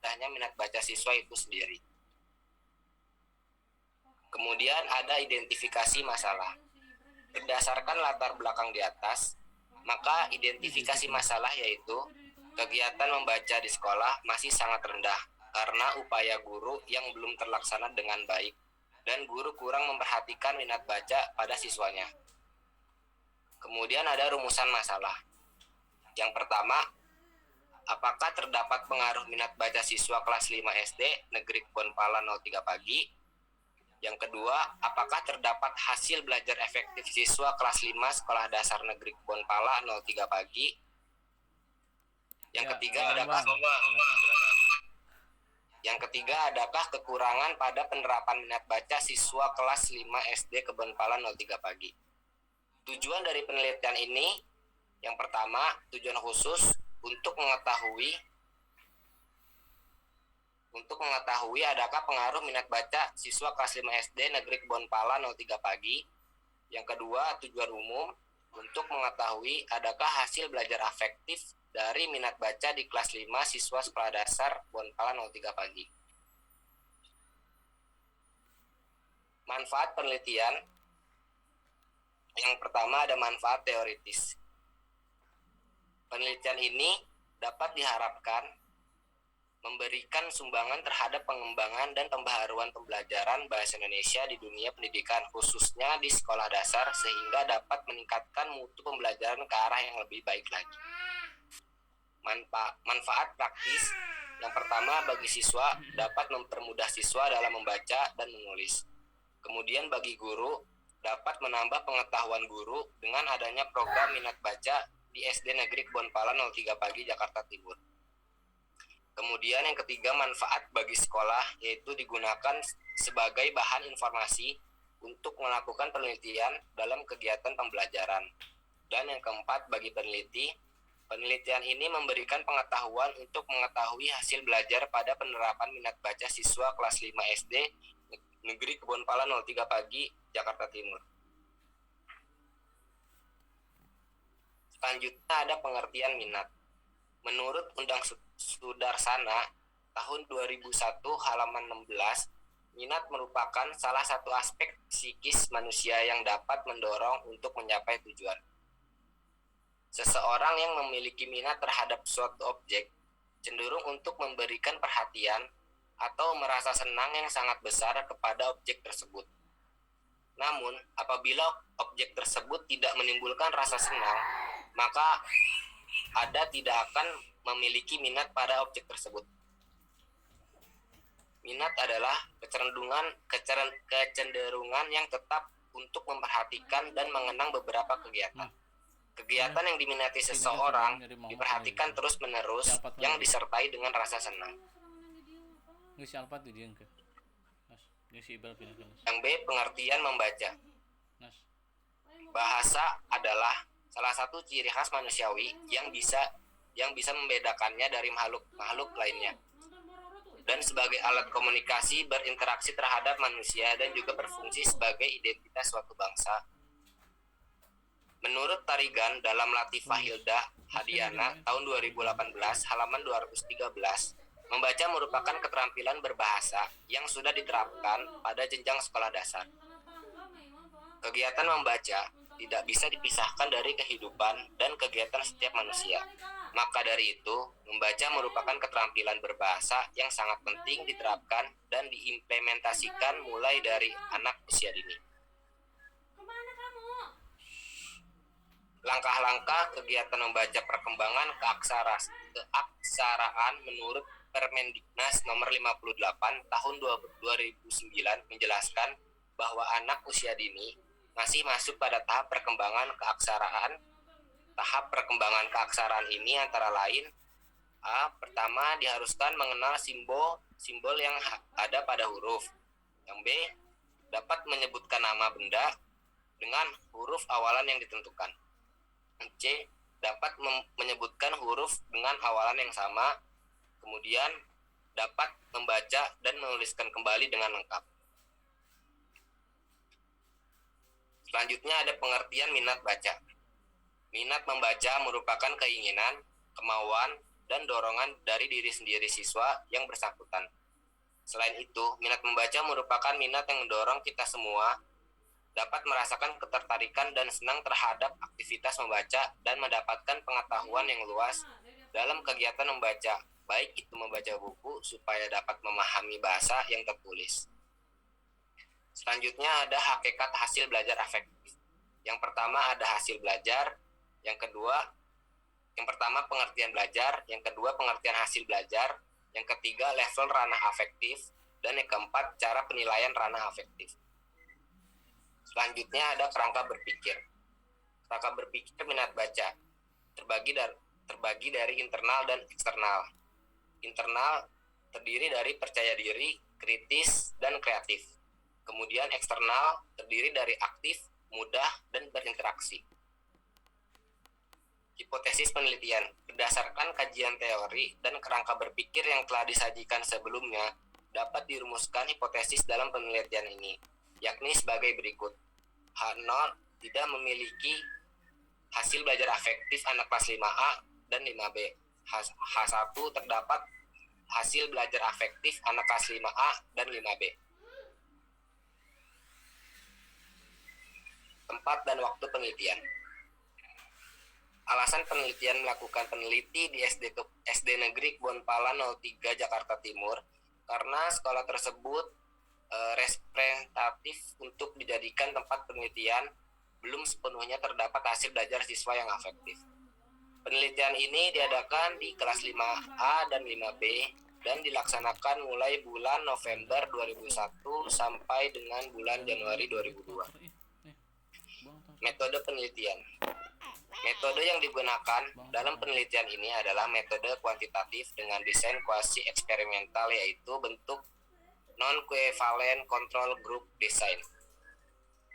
rendahnya minat baca siswa itu sendiri. Kemudian ada identifikasi masalah. Berdasarkan latar belakang di atas, maka identifikasi masalah yaitu kegiatan membaca di sekolah masih sangat rendah karena upaya guru yang belum terlaksana dengan baik dan guru kurang memperhatikan minat baca pada siswanya. Kemudian ada rumusan masalah. Yang pertama, apakah terdapat pengaruh minat baca siswa kelas 5 SD Negeri Kebonpala 03 Pagi? Yang kedua, apakah terdapat hasil belajar efektif siswa kelas 5 Sekolah Dasar Negeri Kebonpala 03 Pagi? Yang ketiga, adakah kekurangan pada penerapan minat baca siswa kelas 5 SD Kebonpala 03 Pagi? Tujuan dari penelitian ini, yang pertama, tujuan khusus untuk mengetahui adakah pengaruh minat baca siswa kelas 5 SD Negeri Kebonpala 03 Pagi. Yang kedua, tujuan umum untuk mengetahui adakah hasil belajar afektif dari minat baca di kelas 5 siswa Sekolah Dasar Kebonpala 03 Pagi. Manfaat penelitian. Yang pertama ada manfaat teoritis. Penelitian ini dapat diharapkan memberikan sumbangan terhadap pengembangan dan pembaharuan pembelajaran bahasa Indonesia di dunia pendidikan, khususnya di sekolah dasar, sehingga dapat meningkatkan mutu pembelajaran ke arah yang lebih baik lagi. Manfaat praktis. Yang pertama, bagi siswa dapat mempermudah siswa dalam membaca dan menulis. Kemudian bagi guru, dapat menambah pengetahuan guru dengan adanya program minat baca di SD Negeri Kebonpala 03 Pagi, Jakarta Timur. Kemudian yang ketiga, manfaat bagi sekolah, yaitu digunakan sebagai bahan informasi untuk melakukan penelitian dalam kegiatan pembelajaran. Dan yang keempat, bagi peneliti, penelitian ini memberikan pengetahuan untuk mengetahui hasil belajar pada penerapan minat baca siswa kelas 5 SD Negeri Kebonpala 03 Pagi, Jakarta Timur. Selanjutnya ada pengertian minat. Menurut Undang Sudarsana tahun 2001 halaman 16, minat merupakan salah satu aspek psikis manusia yang dapat mendorong untuk mencapai tujuan. Seseorang yang memiliki minat terhadap suatu objek cenderung untuk memberikan perhatian atau merasa senang yang sangat besar kepada objek tersebut. Namun, apabila objek tersebut tidak menimbulkan rasa senang, maka Anda tidak akan memiliki minat pada objek tersebut. Minat adalah kecenderungan yang tetap untuk memperhatikan dan mengenang beberapa kegiatan. Kegiatan yang diminati seseorang diperhatikan terus-menerus yang disertai dengan rasa senang. Yang B, pengertian membaca. Bahasa adalah salah satu ciri khas manusiawi yang bisa membedakannya dari makhluk lainnya, dan sebagai alat komunikasi berinteraksi terhadap manusia dan juga berfungsi sebagai identitas suatu bangsa. Menurut Tarigan dalam Latifah Hilda Hadiana tahun 2018 halaman 213, membaca merupakan keterampilan berbahasa yang sudah diterapkan pada jenjang sekolah dasar. Kegiatan membaca tidak bisa dipisahkan dari kehidupan dan kegiatan setiap manusia. Maka dari itu, membaca merupakan keterampilan berbahasa yang sangat penting diterapkan dan diimplementasikan mulai dari anak usia dini. Langkah-langkah kegiatan membaca perkembangan keaksaraan menurut Permendiknas nomor 58 tahun 2009 menjelaskan bahwa anak usia dini masih masuk pada tahap perkembangan keaksaraan. Tahap perkembangan keaksaraan ini antara lain: A. Pertama, diharuskan mengenal simbol yang ada pada huruf. Yang B, dapat menyebutkan nama benda dengan huruf awalan yang ditentukan. C, dapat menyebutkan huruf dengan awalan yang sama. Kemudian dapat membaca dan menuliskan kembali dengan lengkap. Selanjutnya ada pengertian minat baca. Minat membaca merupakan keinginan, kemauan, dan dorongan dari diri sendiri siswa yang bersangkutan. Selain itu, minat membaca merupakan minat yang mendorong kita semua dapat merasakan ketertarikan dan senang terhadap aktivitas membaca dan mendapatkan pengetahuan yang luas dalam kegiatan membaca, baik itu membaca buku supaya dapat memahami bahasa yang tertulis. Selanjutnya ada hakikat hasil belajar afektif. Yang pertama ada hasil belajar, yang pertama pengertian belajar, yang kedua pengertian hasil belajar, yang ketiga level ranah afektif, dan yang keempat cara penilaian ranah afektif. Selanjutnya ada kerangka berpikir. Kerangka berpikir minat baca terbagi dari internal dan eksternal. Internal terdiri dari percaya diri, kritis, dan kreatif. Kemudian eksternal terdiri dari aktif, mudah, dan berinteraksi. Hipotesis penelitian. Berdasarkan kajian teori dan kerangka berpikir yang telah disajikan sebelumnya, dapat dirumuskan hipotesis dalam penelitian ini, yakni sebagai berikut. H0 tidak memiliki hasil belajar afektif anak kelas 5A dan 5B. H1 terdapat hasil belajar afektif anak kelas 5A dan 5B. Tempat dan waktu penelitian. Alasan penelitian melakukan peneliti di SD Negeri Kebonpala 03 Jakarta Timur karena sekolah tersebut representatif untuk dijadikan tempat penelitian, belum sepenuhnya terdapat hasil belajar siswa yang afektif. Penelitian ini diadakan di kelas 5A dan 5B dan dilaksanakan mulai bulan November 2001 sampai dengan bulan Januari 2002. Metode penelitian. Metode yang digunakan dalam penelitian ini adalah metode kuantitatif dengan desain kuasi eksperimental, yaitu bentuk non-covalent control group design.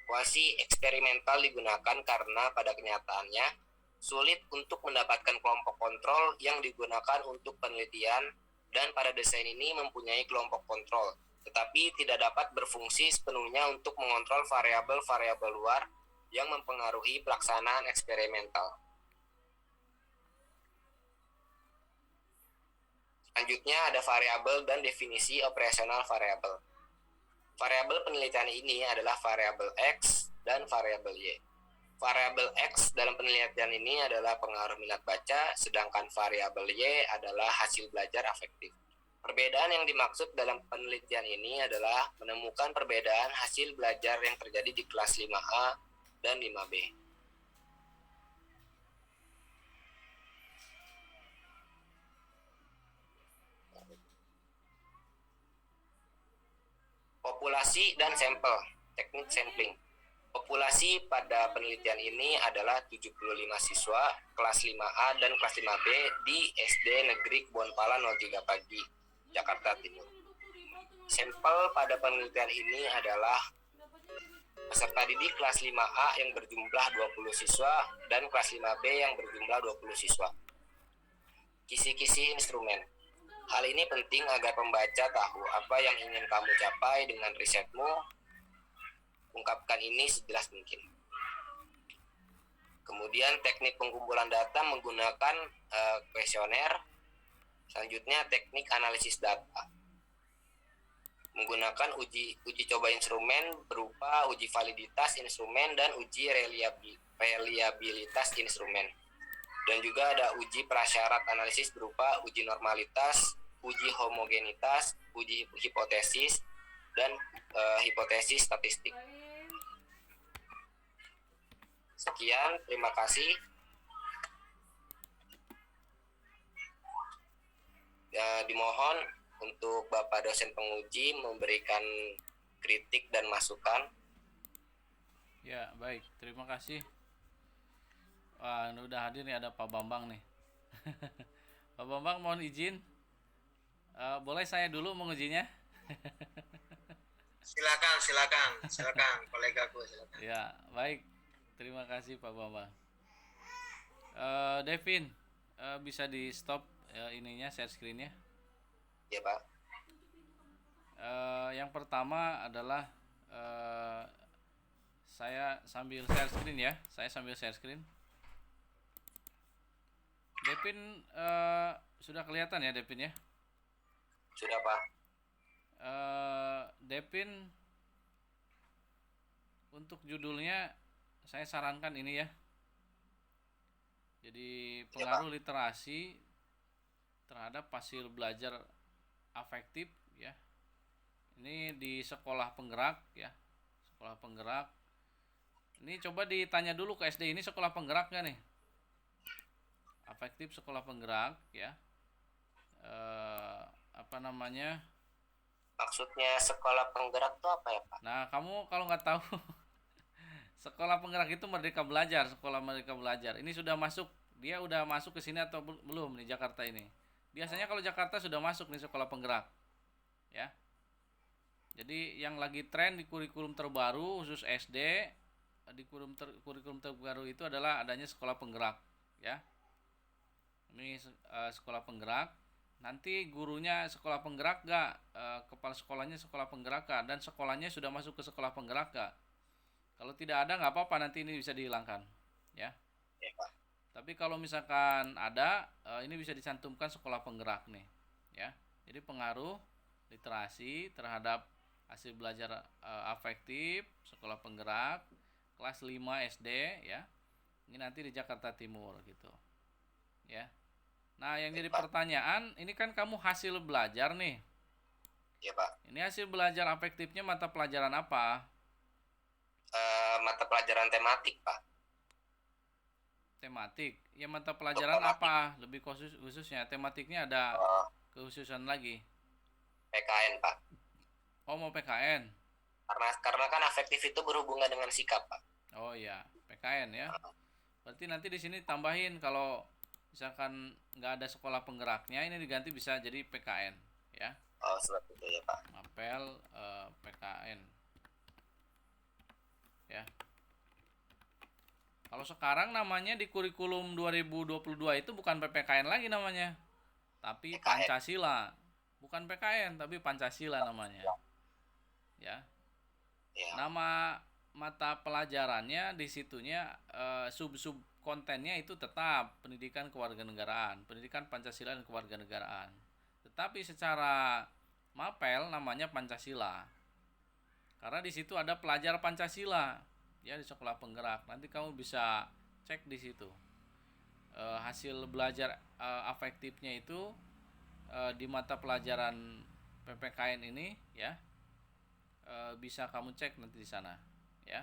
Kuasi eksperimental digunakan karena pada kenyataannya sulit untuk mendapatkan kelompok kontrol yang digunakan untuk penelitian, dan pada desain ini mempunyai kelompok kontrol, tetapi tidak dapat berfungsi sepenuhnya untuk mengontrol variabel-variabel luar yang mempengaruhi pelaksanaan eksperimental. Selanjutnya ada variabel dan definisi operasional variabel. Variabel penelitian ini adalah variabel X dan variabel Y. Variabel X dalam penelitian ini adalah pengaruh minat baca, sedangkan variabel Y adalah hasil belajar afektif. Perbedaan yang dimaksud dalam penelitian ini adalah menemukan perbedaan hasil belajar yang terjadi di kelas 5A dan 5B. Populasi dan sampel, teknik sampling. Populasi pada penelitian ini adalah 75 siswa kelas 5A dan kelas 5B di SD Negeri Kebonpala 03 Pagi, Jakarta Timur. Sampel pada penelitian ini adalah peserta didik kelas 5A yang berjumlah 20 siswa dan kelas 5B yang berjumlah 20 siswa. Kisi-kisi instrumen. Hal ini penting agar pembaca tahu apa yang ingin kamu capai dengan risetmu. Ungkapkan ini sejelas mungkin. Kemudian teknik pengumpulan data menggunakan kuesioner. Selanjutnya teknik analisis data. Menggunakan uji coba instrumen berupa uji validitas instrumen dan uji reliabilitas instrumen. Dan juga ada uji prasyarat analisis berupa uji normalitas, uji homogenitas, uji hipotesis, dan hipotesis statistik. Sekian, terima kasih. Dimohon untuk Bapak dosen penguji memberikan kritik dan masukan. Ya, baik. Terima kasih. Wah, ini udah hadir nih, ada Pak Bambang nih. Pak Bambang, mohon izin. Boleh saya dulu mengujinya? Silakan, kolegaku, silakan. Ya, baik. Terima kasih Pak Bambang. Devin, bisa di stop ininya, share screen-nya. Ya, Pak. Yang pertama adalah saya sambil share screen ya. Saya sambil share screen. Devin sudah kelihatan ya Devin ya. Sudah Pak. Devin, untuk judulnya saya sarankan ini ya. Jadi pengaruh literasi terhadap hasil belajar afektif ya. Ini di sekolah penggerak ya. Sekolah penggerak. Ini coba ditanya dulu ke SD, ini sekolah penggerak nggak nih? Afektif sekolah penggerak ya. Apa namanya? Maksudnya sekolah penggerak itu apa ya Pak? Nah, kamu kalau nggak tahu sekolah penggerak itu Merdeka Belajar, sekolah Merdeka Belajar. Ini sudah masuk, dia udah masuk ke sini atau belum nih Jakarta ini? Biasanya kalau Jakarta sudah masuk nih sekolah penggerak. Ya. Jadi yang lagi tren di kurikulum terbaru khusus SD, di kurikulum terbaru itu adalah adanya sekolah penggerak, ya. Ini sekolah penggerak. Nanti gurunya sekolah penggerak gak? Kepala sekolahnya sekolah penggerak gak? Dan sekolahnya sudah masuk ke sekolah penggerak gak? Kalau tidak ada nggak apa-apa, nanti ini bisa dihilangkan, ya. Ya Pak. Tapi kalau misalkan ada, ini bisa dicantumkan sekolah penggerak nih, ya. Jadi pengaruh literasi terhadap hasil belajar afektif sekolah penggerak kelas 5 SD ya. Ini nanti di Jakarta Timur gitu. Ya. Nah, yang jadi pertanyaan, ini kan kamu hasil belajar nih. Ya Pak. Ini hasil belajar afektifnya mata pelajaran apa? Mata pelajaran tematik Pak. Tematik. Ya mata pelajaran apa? Lebih khususnya tematiknya ada kekhususan lagi. PKN Pak. Oh, mau PKN. Karena kan afektif itu berhubungan dengan sikap Pak. Oh iya, PKN ya. Berarti nanti di sini tambahin kalau misalkan nggak ada sekolah penggeraknya, ini diganti bisa jadi PKN ya. Oh, seperti itu ya Pak. Apel PKN ya. Kalau sekarang namanya di kurikulum 2022 itu bukan PPKN lagi namanya, tapi PKN. Pancasila. Bukan PKN tapi Pancasila namanya. Ya. Ya. Nama mata pelajarannya di situnya sub-sub kontennya itu tetap pendidikan kewarganegaraan, pendidikan Pancasila dan kewarganegaraan. Tetapi secara mapel namanya Pancasila. Karena di situ ada pelajar Pancasila ya di sekolah penggerak. Nanti kamu bisa cek di situ. Hasil belajar afektifnya itu di mata pelajaran PPKN ini ya. Bisa kamu cek nanti di sana ya.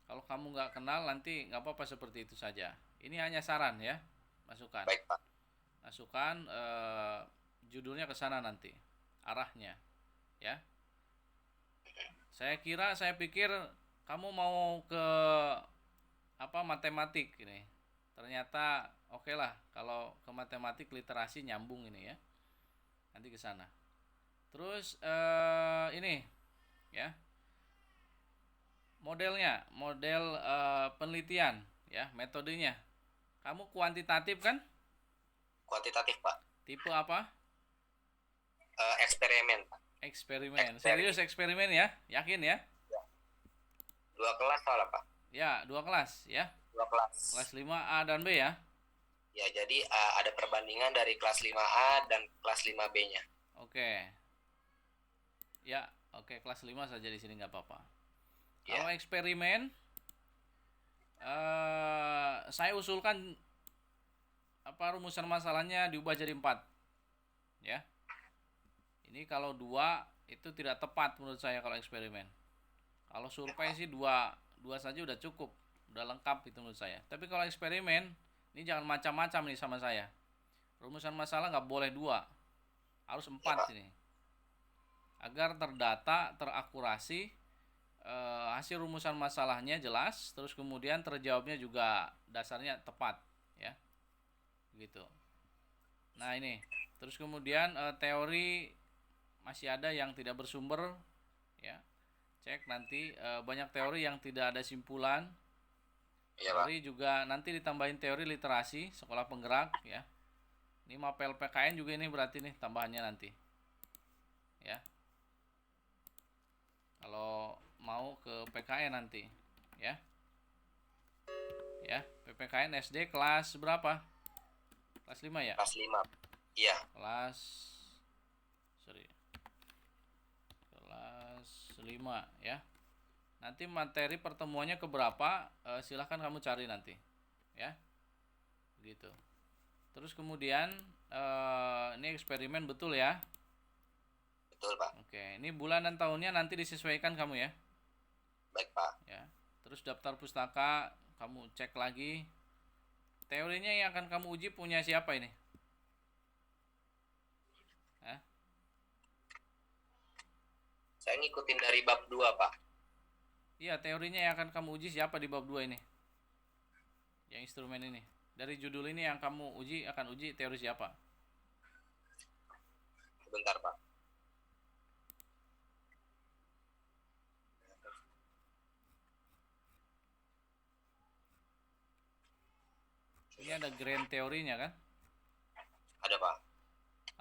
Kalau kamu nggak kenal nanti nggak apa-apa, seperti itu saja. Ini hanya saran ya, masukan. Baik Pak. Masukan judulnya ke sana nanti, arahnya ya. Saya pikir kamu mau ke matematik ini. Ternyata oke lah kalau ke matematik literasi nyambung ini ya. Nanti ke sana. Terus ini ya. Model penelitian ya, metodenya. Kamu kuantitatif kan? Kuantitatif Pak. Tipe apa? Eksperimen Pak. Eksperimen. Serius eksperimen ya? Yakin ya? 2 kelas soalnya Pak. Ya, 2 kelas ya. 2 kelas. Kelas 5A dan B ya. Ya, jadi ada perbandingan dari kelas 5A dan kelas 5B-nya. Oke. Ya, oke, kelas 5 saja di sini nggak apa-apa. Ya. Kalau eksperimen saya usulkan rumusan masalahnya diubah jadi 4. Ya. Ini kalau 2 itu tidak tepat menurut saya kalau eksperimen. Kalau survei sih 2 saja udah cukup, udah lengkap itu menurut saya. Tapi kalau eksperimen, ini jangan macam-macam nih sama saya. Rumusan masalah nggak boleh 2, harus 4 ini. Agar terdata, terakurasi, hasil rumusan masalahnya jelas, terus kemudian terjawabnya juga dasarnya tepat, ya, gitu. Nah ini, terus kemudian teori masih ada yang tidak bersumber, ya. Cek nanti banyak teori yang tidak ada simpulan. Ya, Teori juga nanti ditambahin teori literasi sekolah penggerak ya. Ini mapel PKN juga ini berarti nih tambahannya nanti. Ya. Kalau mau ke PKN nanti ya. Ya, PPKN SD kelas berapa? Kelas 5 ya? Kelas 5. Iya, Kelas sorry. Kelas 5 ya. Nanti materi pertemuannya keberapa? Silahkan kamu cari nanti. Ya. Gitu. Terus kemudian ini eksperimen betul ya? betul Pak. Oke, ini bulan dan tahunnya nanti disesuaikan kamu ya. Baik Pak. Ya. Terus daftar pustaka kamu cek lagi. Teorinya yang akan kamu uji punya siapa ini? Hah? Saya ngikutin dari bab 2 Pak. Iya, teorinya yang akan kamu uji siapa di bab 2 ini? Yang instrumen ini. Dari judul ini yang kamu uji akan uji teori siapa? Sebentar Pak. Ini ada grand teorinya kan? Ada Pak.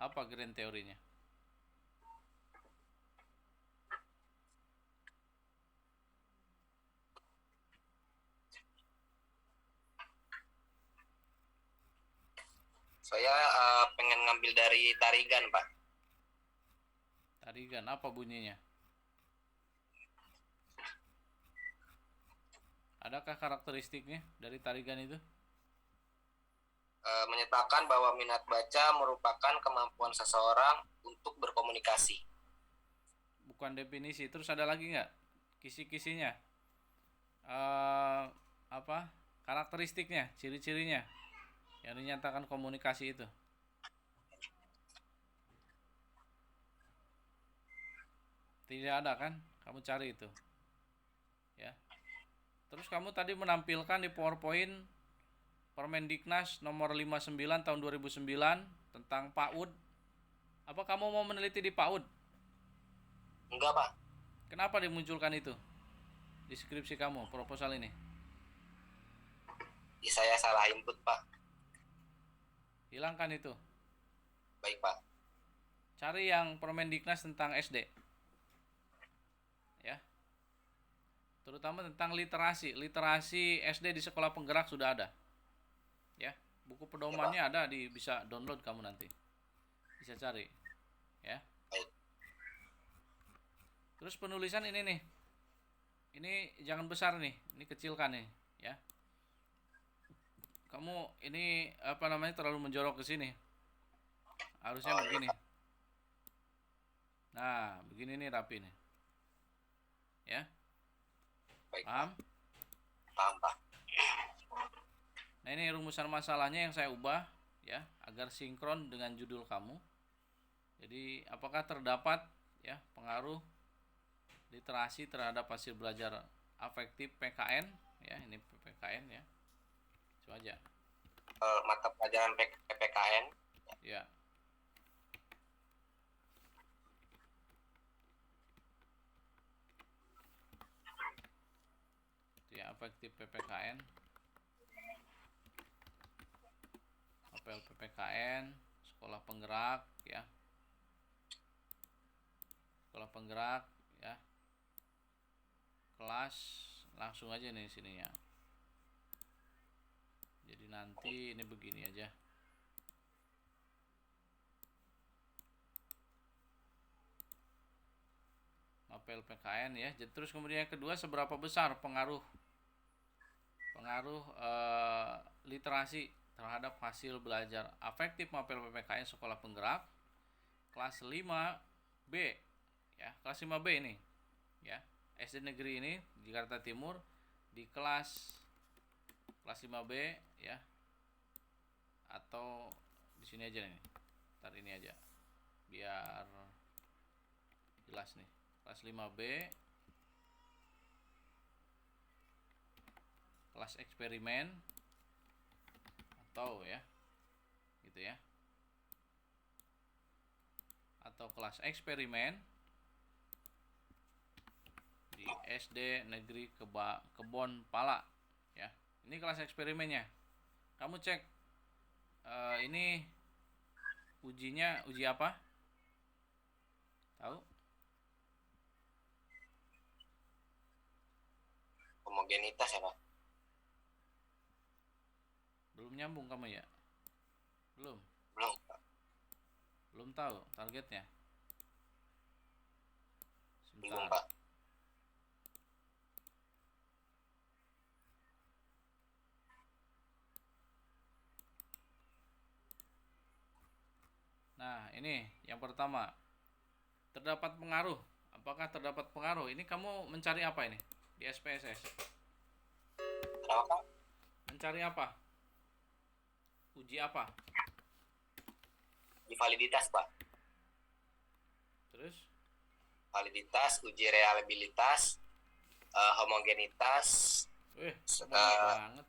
Apa grand teorinya? Saya pengen ngambil dari tarigan Pak. Tarigan apa bunyinya? Adakah karakteristiknya dari tarigan itu? Menyatakan bahwa minat baca merupakan kemampuan seseorang untuk berkomunikasi. Bukan definisi. Terus ada lagi nggak kisi-kisinya? Apa? Karakteristiknya, ciri-cirinya yang dinyatakan komunikasi itu. Tidak ada kan? Kamu cari itu. Ya. Terus kamu tadi menampilkan di PowerPoint Permendiknas nomor 59 tahun 2009 tentang PAUD. Apa kamu mau meneliti di PAUD? Enggak Pak. Kenapa dimunculkan itu di skripsi kamu, proposal ini? Saya salah input Pak. Hilangkan itu. Baik Pak. Cari yang Permendiknas tentang SD. Ya. Terutama tentang literasi. Literasi SD di sekolah penggerak sudah ada. Ya, buku pedomannya ada bisa download kamu nanti. Bisa cari. Ya. Baik. Terus penulisan ini nih. Ini jangan besar nih, ini kecilkan nih, ya. Kamu ini terlalu menjorok ke sini. Harusnya begini. Nah, begini nih rapi nih. Ya. Baik. Paham? Paham Pak. Nah, ini rumusan masalahnya yang saya ubah ya, agar sinkron dengan judul kamu. Jadi, apakah terdapat ya pengaruh literasi terhadap hasil belajar afektif PKN ya, ini PKN ya. Itu aja. Mata pelajaran PPKN. Ya. Itu ya, afektif PPKN. Apel PPKN, sekolah penggerak ya. Sekolah penggerak ya. Kelas langsung aja nih sininya. Jadi nanti ini begini aja. Apel PKN ya. Terus kemudian yang kedua, seberapa besar pengaruh literasi terhadap hasil belajar afektif mapel PPKN sekolah penggerak kelas 5B ya, kelas 5B ini ya, SD negeri ini di Jakarta Timur di kelas 5B ya, atau di sini aja nih, ntar ini aja biar jelas nih, kelas 5B kelas eksperimen atau ya gitu ya, atau kelas eksperimen di SD negeri Kebon Pala ya. Ini kelas eksperimennya. Kamu cek ini ujinya uji apa? Tahu? Homogenitas ya Pak. Belum nyambung kamu ya? Belum. Belum, Pak. Belum tahu targetnya. Belum, Sebentar. Pak. Nah, ini yang pertama. Terdapat pengaruh. Apakah terdapat pengaruh? Ini kamu mencari apa ini di SPSS? Kenapa, Pak? Mencari apa? Uji apa? Uji validitas, Pak. Terus? Validitas, uji reliabilitas, homogenitas. Banyak banget.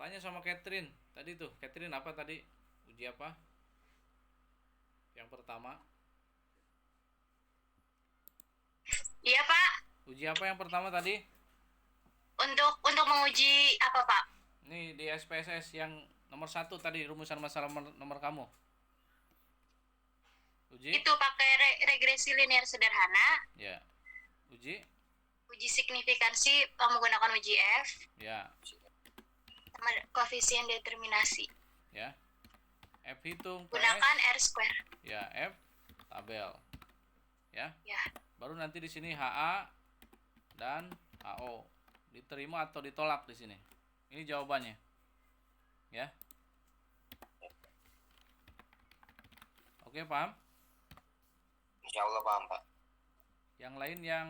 Tanya sama Catherine. Tadi tuh, Catherine apa tadi? Uji apa? Yang pertama. Iya Pak, Uji apa yang pertama tadi? untuk menguji apa Pak? Ini di SPSS yang nomor 1 tadi, rumusan masalah nomor kamu. Uji? Itu pakai regresi linear sederhana, Ya. Uji? uji signifikansi menggunakan uji F, Ya. sama koefisien determinasi. Ya. F hitung, PS. Gunakan R square. Ya, F tabel. Ya. Ya, Baru nanti di sini HA dan HO. Diterima atau ditolak di sini. Ini jawabannya. Ya. Oke, paham? Insya Allah paham, Pak. Yang lain yang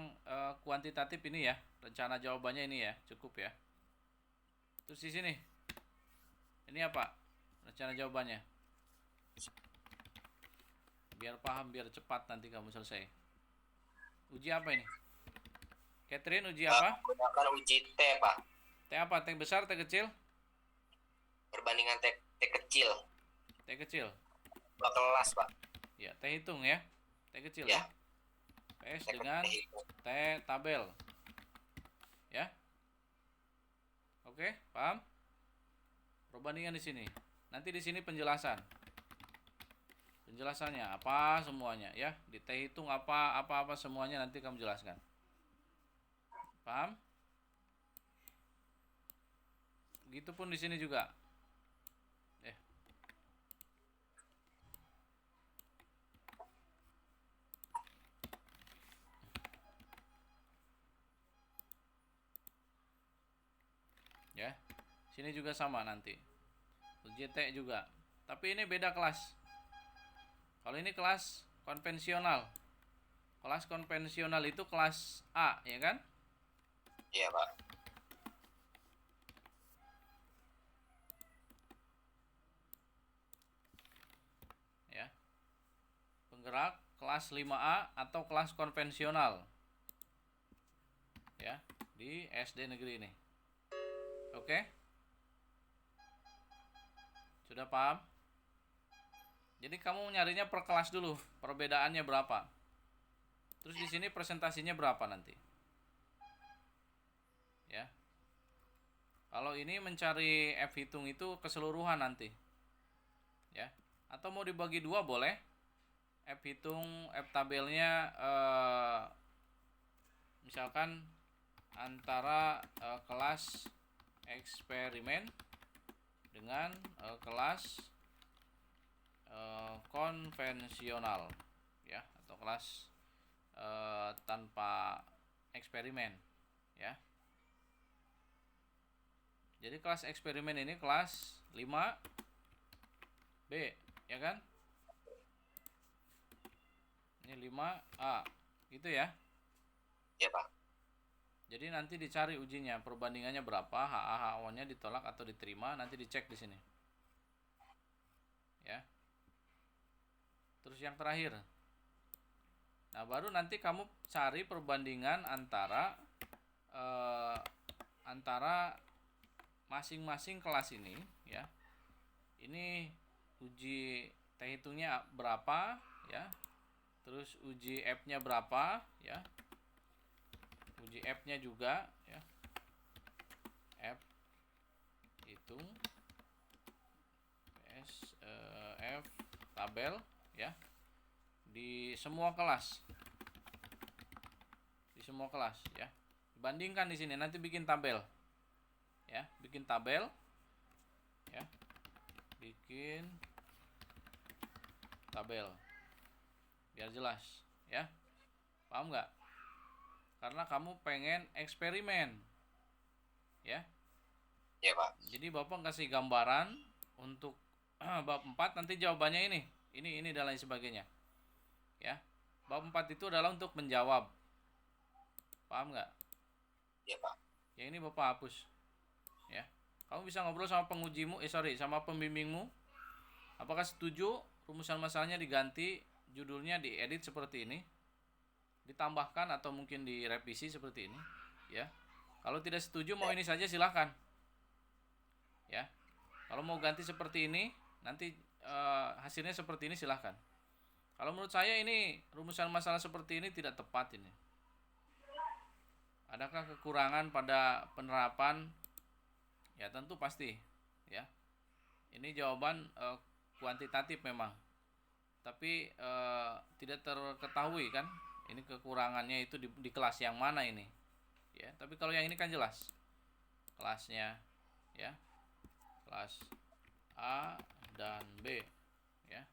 kuantitatif ini ya, rencana jawabannya ini ya, cukup ya. Terus di sini. Ini apa? Rencana jawabannya. Biar paham, biar cepat nanti kamu selesai. Uji apa ini? Catherine, uji apa? Gunakan uji T, Pak. T apa? T besar, T kecil? Perbandingan T kecil. T kecil. Dua kelas, Pak. Ya, T hitung ya. T kecil Ya. ya. PS T dengan hitung. T tabel. Ya. Oke, paham? Perbandingan di sini. Nanti di sini penjelasan. Penjelasannya apa semuanya ya. Di T hitung apa semuanya nanti kamu jelaskan. Paham? Begitupun di sini juga. Ya. Sini juga sama nanti. UJT juga. Tapi ini beda kelas. Kalau ini kelas konvensional. Kelas konvensional itu kelas A, ya kan? Iya, Pak. Ya. Penggerak kelas 5A atau kelas konvensional. Ya, di SD negeri ini. Oke? Sudah paham? Jadi kamu nyarinya per kelas dulu, perbedaannya berapa? Terus di sini presentasinya berapa nanti? Ya. Kalau ini mencari F hitung itu keseluruhan nanti. Ya. Atau mau dibagi dua boleh. F hitung, F tabelnya misalkan antara kelas eksperimen dengan kelas konvensional ya, atau kelas tanpa eksperimen ya. Jadi kelas eksperimen ini kelas 5B ya kan? Ini 5A gitu ya. Iya, Pak. Jadi nanti dicari ujinya, perbandingannya berapa, HA HO-nya ditolak atau diterima, nanti dicek di sini. Ya. Terus yang terakhir. Nah, baru nanti kamu cari perbandingan antara masing-masing kelas ini, ya. Ini uji T hitungnya berapa, ya. Terus uji F-nya berapa, ya. Uji F-nya juga ya. F hitung F tabel ya. Di semua kelas. Di semua kelas ya. Bandingkan di sini, nanti bikin tabel. Ya, bikin tabel. Ya. bikin tabel biar jelas ya. Paham nggak? Karena kamu pengen eksperimen ya. Ya Pak. Jadi Bapak kasih gambaran untuk bab 4, nanti jawabannya ini dan lain sebagainya ya. Bab 4 itu adalah untuk menjawab. Paham nggak? Ya Pak. Yang ini Bapak hapus ya. Kamu bisa ngobrol sama pengujimu, sama pembimbingmu. Apakah setuju rumusan masalahnya diganti, judulnya diedit seperti ini, ditambahkan atau mungkin direvisi seperti ini ya. Kalau tidak setuju mau ini saja silahkan ya. Kalau mau ganti seperti ini, nanti hasilnya seperti ini silahkan. Kalau menurut saya ini rumusan masalah seperti ini tidak tepat ini. Adakah kekurangan pada penerapan? Ya tentu pasti ya. Ini jawaban kuantitatif memang, tapi tidak terketahui kan ini kekurangannya itu di kelas yang mana ini ya. Tapi kalau yang ini kan jelas kelasnya ya, kelas A dan B ya,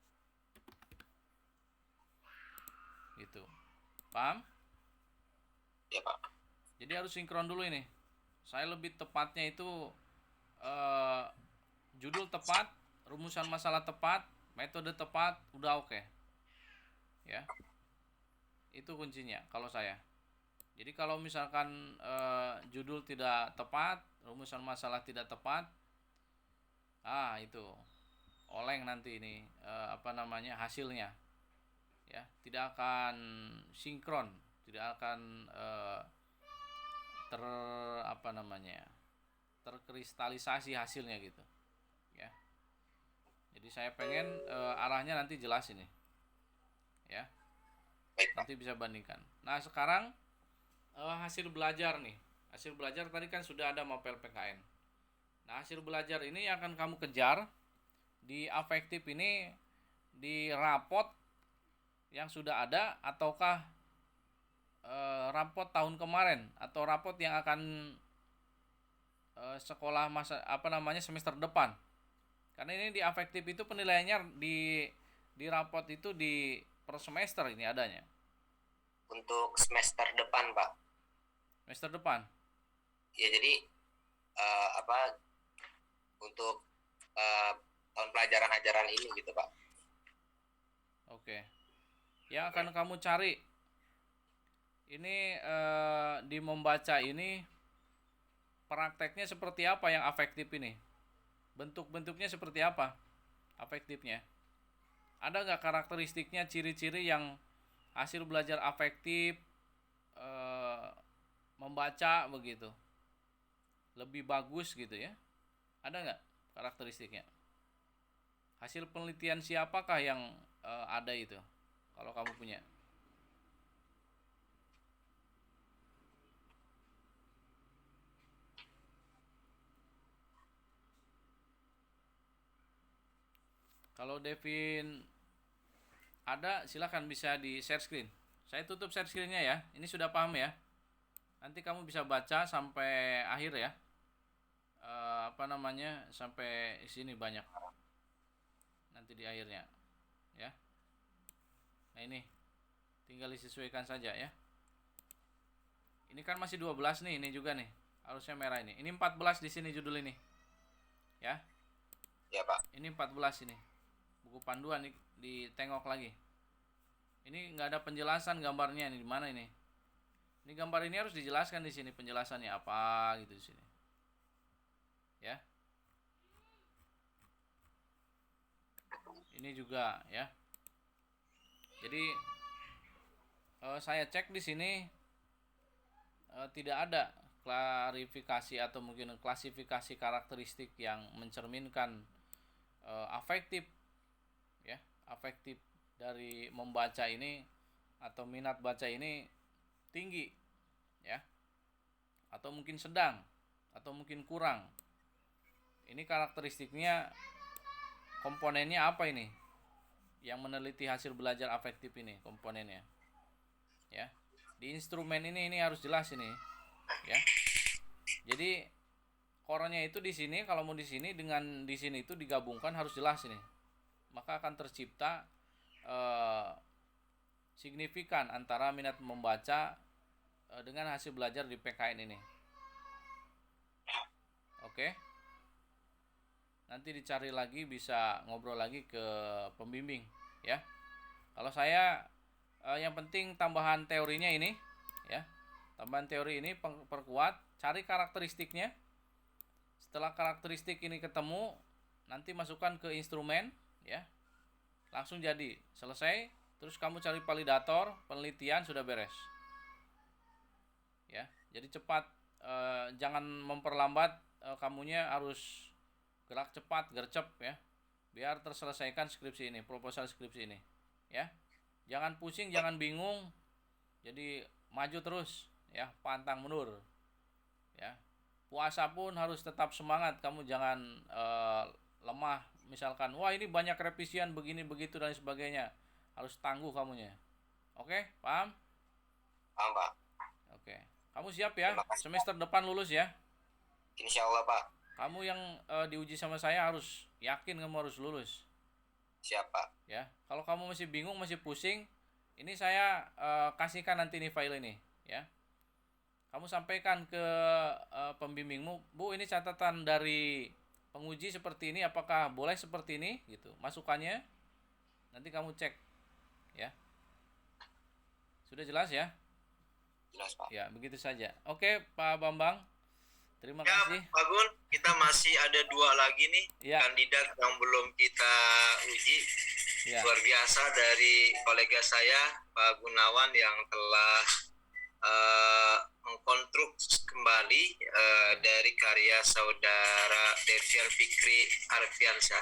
gitu. Paham? Ya Pak. Jadi harus sinkron dulu ini. Saya lebih tepatnya itu judul tepat, rumusan masalah tepat, metode tepat, udah oke. Ya. Itu kuncinya kalau saya. Jadi kalau misalkan judul tidak tepat, rumusan masalah tidak tepat, itu oleng nanti ini hasilnya. Ya, tidak akan sinkron, tidak akan terkristalisasi hasilnya gitu ya. Jadi saya pengen arahnya nanti jelas ini ya, nanti bisa bandingkan. Nah sekarang hasil belajar nih, hasil belajar tadi kan sudah ada mapel PKN. Nah hasil belajar ini yang akan kamu kejar di afektif ini, di rapot yang sudah ada ataukah rapot tahun kemarin atau rapot yang akan sekolah semester depan. Karena ini di afektif itu penilaiannya di rapot itu di per semester ini adanya. Untuk semester depan Pak. Semester depan. Ya jadi untuk tahun pelajaran ajaran ini gitu Pak. Oke. Yang akan kamu cari ini di membaca ini prakteknya seperti apa yang afektif ini? Bentuk-bentuknya seperti apa afektifnya? Ada nggak karakteristiknya, ciri-ciri yang hasil belajar afektif membaca begitu lebih bagus gitu ya? Ada nggak karakteristiknya? Hasil penelitian siapakah yang ada itu? Kalau kamu punya. Kalau Devin ada, silakan bisa di share screen. Saya tutup share screen-nya ya. Ini sudah paham ya. Nanti kamu bisa baca sampai akhir ya. Sampai sini banyak. Nanti di akhirnya. Ya. Nah ini. Tinggal disesuaikan saja ya. Ini kan masih 12 nih, ini juga nih. Harusnya merah ini. Ini 14 di sini judul ini. Ya. Ya Pak. Ini 14 ini. Buku panduan ditengok lagi. Ini nggak ada penjelasan gambarnya ini di mana ini. Ini gambar ini harus dijelaskan di sini penjelasannya apa gitu di sini. Ya. Ini juga ya. Jadi saya cek di sini tidak ada klarifikasi atau mungkin klasifikasi karakteristik yang mencerminkan afektif ya, afektif dari membaca ini atau minat baca ini tinggi ya, atau mungkin sedang atau mungkin kurang. Ini karakteristiknya, komponennya apa ini yang meneliti hasil belajar afektif ini, komponennya ya. Di instrumen ini harus jelas ini ya. Jadi core-nya itu di sini, kalau mau di sini dengan di sini itu digabungkan harus jelas ini. Maka akan tercipta signifikan antara minat membaca dengan hasil belajar di PKN ini. Oke. Nanti dicari lagi, bisa ngobrol lagi ke pembimbing ya. Kalau saya yang penting tambahan teorinya ini ya. Tambahan teori ini perkuat, cari karakteristiknya. Setelah karakteristik ini ketemu, nanti masukkan ke instrumen ya. Langsung jadi, selesai. Terus kamu cari validator, penelitian, sudah beres. Ya, jadi cepat, jangan memperlambat, kamunya harus gerak cepat, gercep ya. Biar terselesaikan skripsi ini, proposal skripsi ini. Ya. Jangan pusing, jangan bingung. Jadi maju terus ya, pantang mundur. Ya. Puasa pun harus tetap semangat, kamu jangan lemah. Misalkan, wah ini banyak revisian begini begitu dan sebagainya. Harus tangguh kamunya. Oke, paham? Paham, Pak. Oke. Kamu siap ya? Semester depan lulus ya? Insya Allah, Pak. Kamu yang diuji sama saya harus yakin kamu harus lulus. Siap, Pak. Ya. Kalau kamu masih bingung, masih pusing, ini saya kasihkan nanti nih file ini, ya. Kamu sampaikan ke pembimbingmu, Bu, ini catatan dari penguji seperti ini, apakah boleh seperti ini gitu. Masukannya nanti kamu cek. Ya. Sudah jelas ya? Jelas, Pak. Ya, begitu saja. Oke, Pak Bambang. Terima Ya, kasih. Pak Gun, kita masih ada 2 lagi nih Ya. kandidat yang belum kita uji. Ya. Luar biasa dari kolega saya, Pak Gunawan, yang telah mengkonstruksi kembali dari karya saudara Devian Fikri Arfiansyah.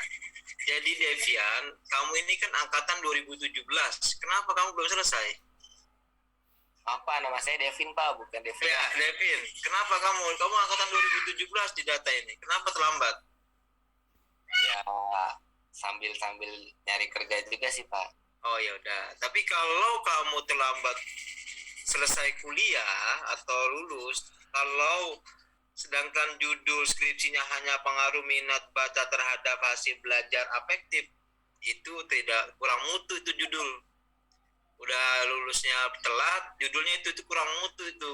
Jadi Devian, kamu ini kan angkatan 2017. Kenapa kamu belum selesai? Apa, nama saya Devin, Pak, bukan Devin. Ya, Devin, kenapa kamu angkatan 2017 di data ini? Kenapa terlambat? Ya, sambil nyari kerja juga sih, Pak. Oh ya udah. Tapi kalau kamu terlambat selesai kuliah atau lulus, kalau sedangkan judul skripsinya hanya pengaruh minat baca terhadap hasil belajar afektif, itu tidak, kurang mutu itu judul. Udah lulusnya telat, judulnya itu kurang mutu itu.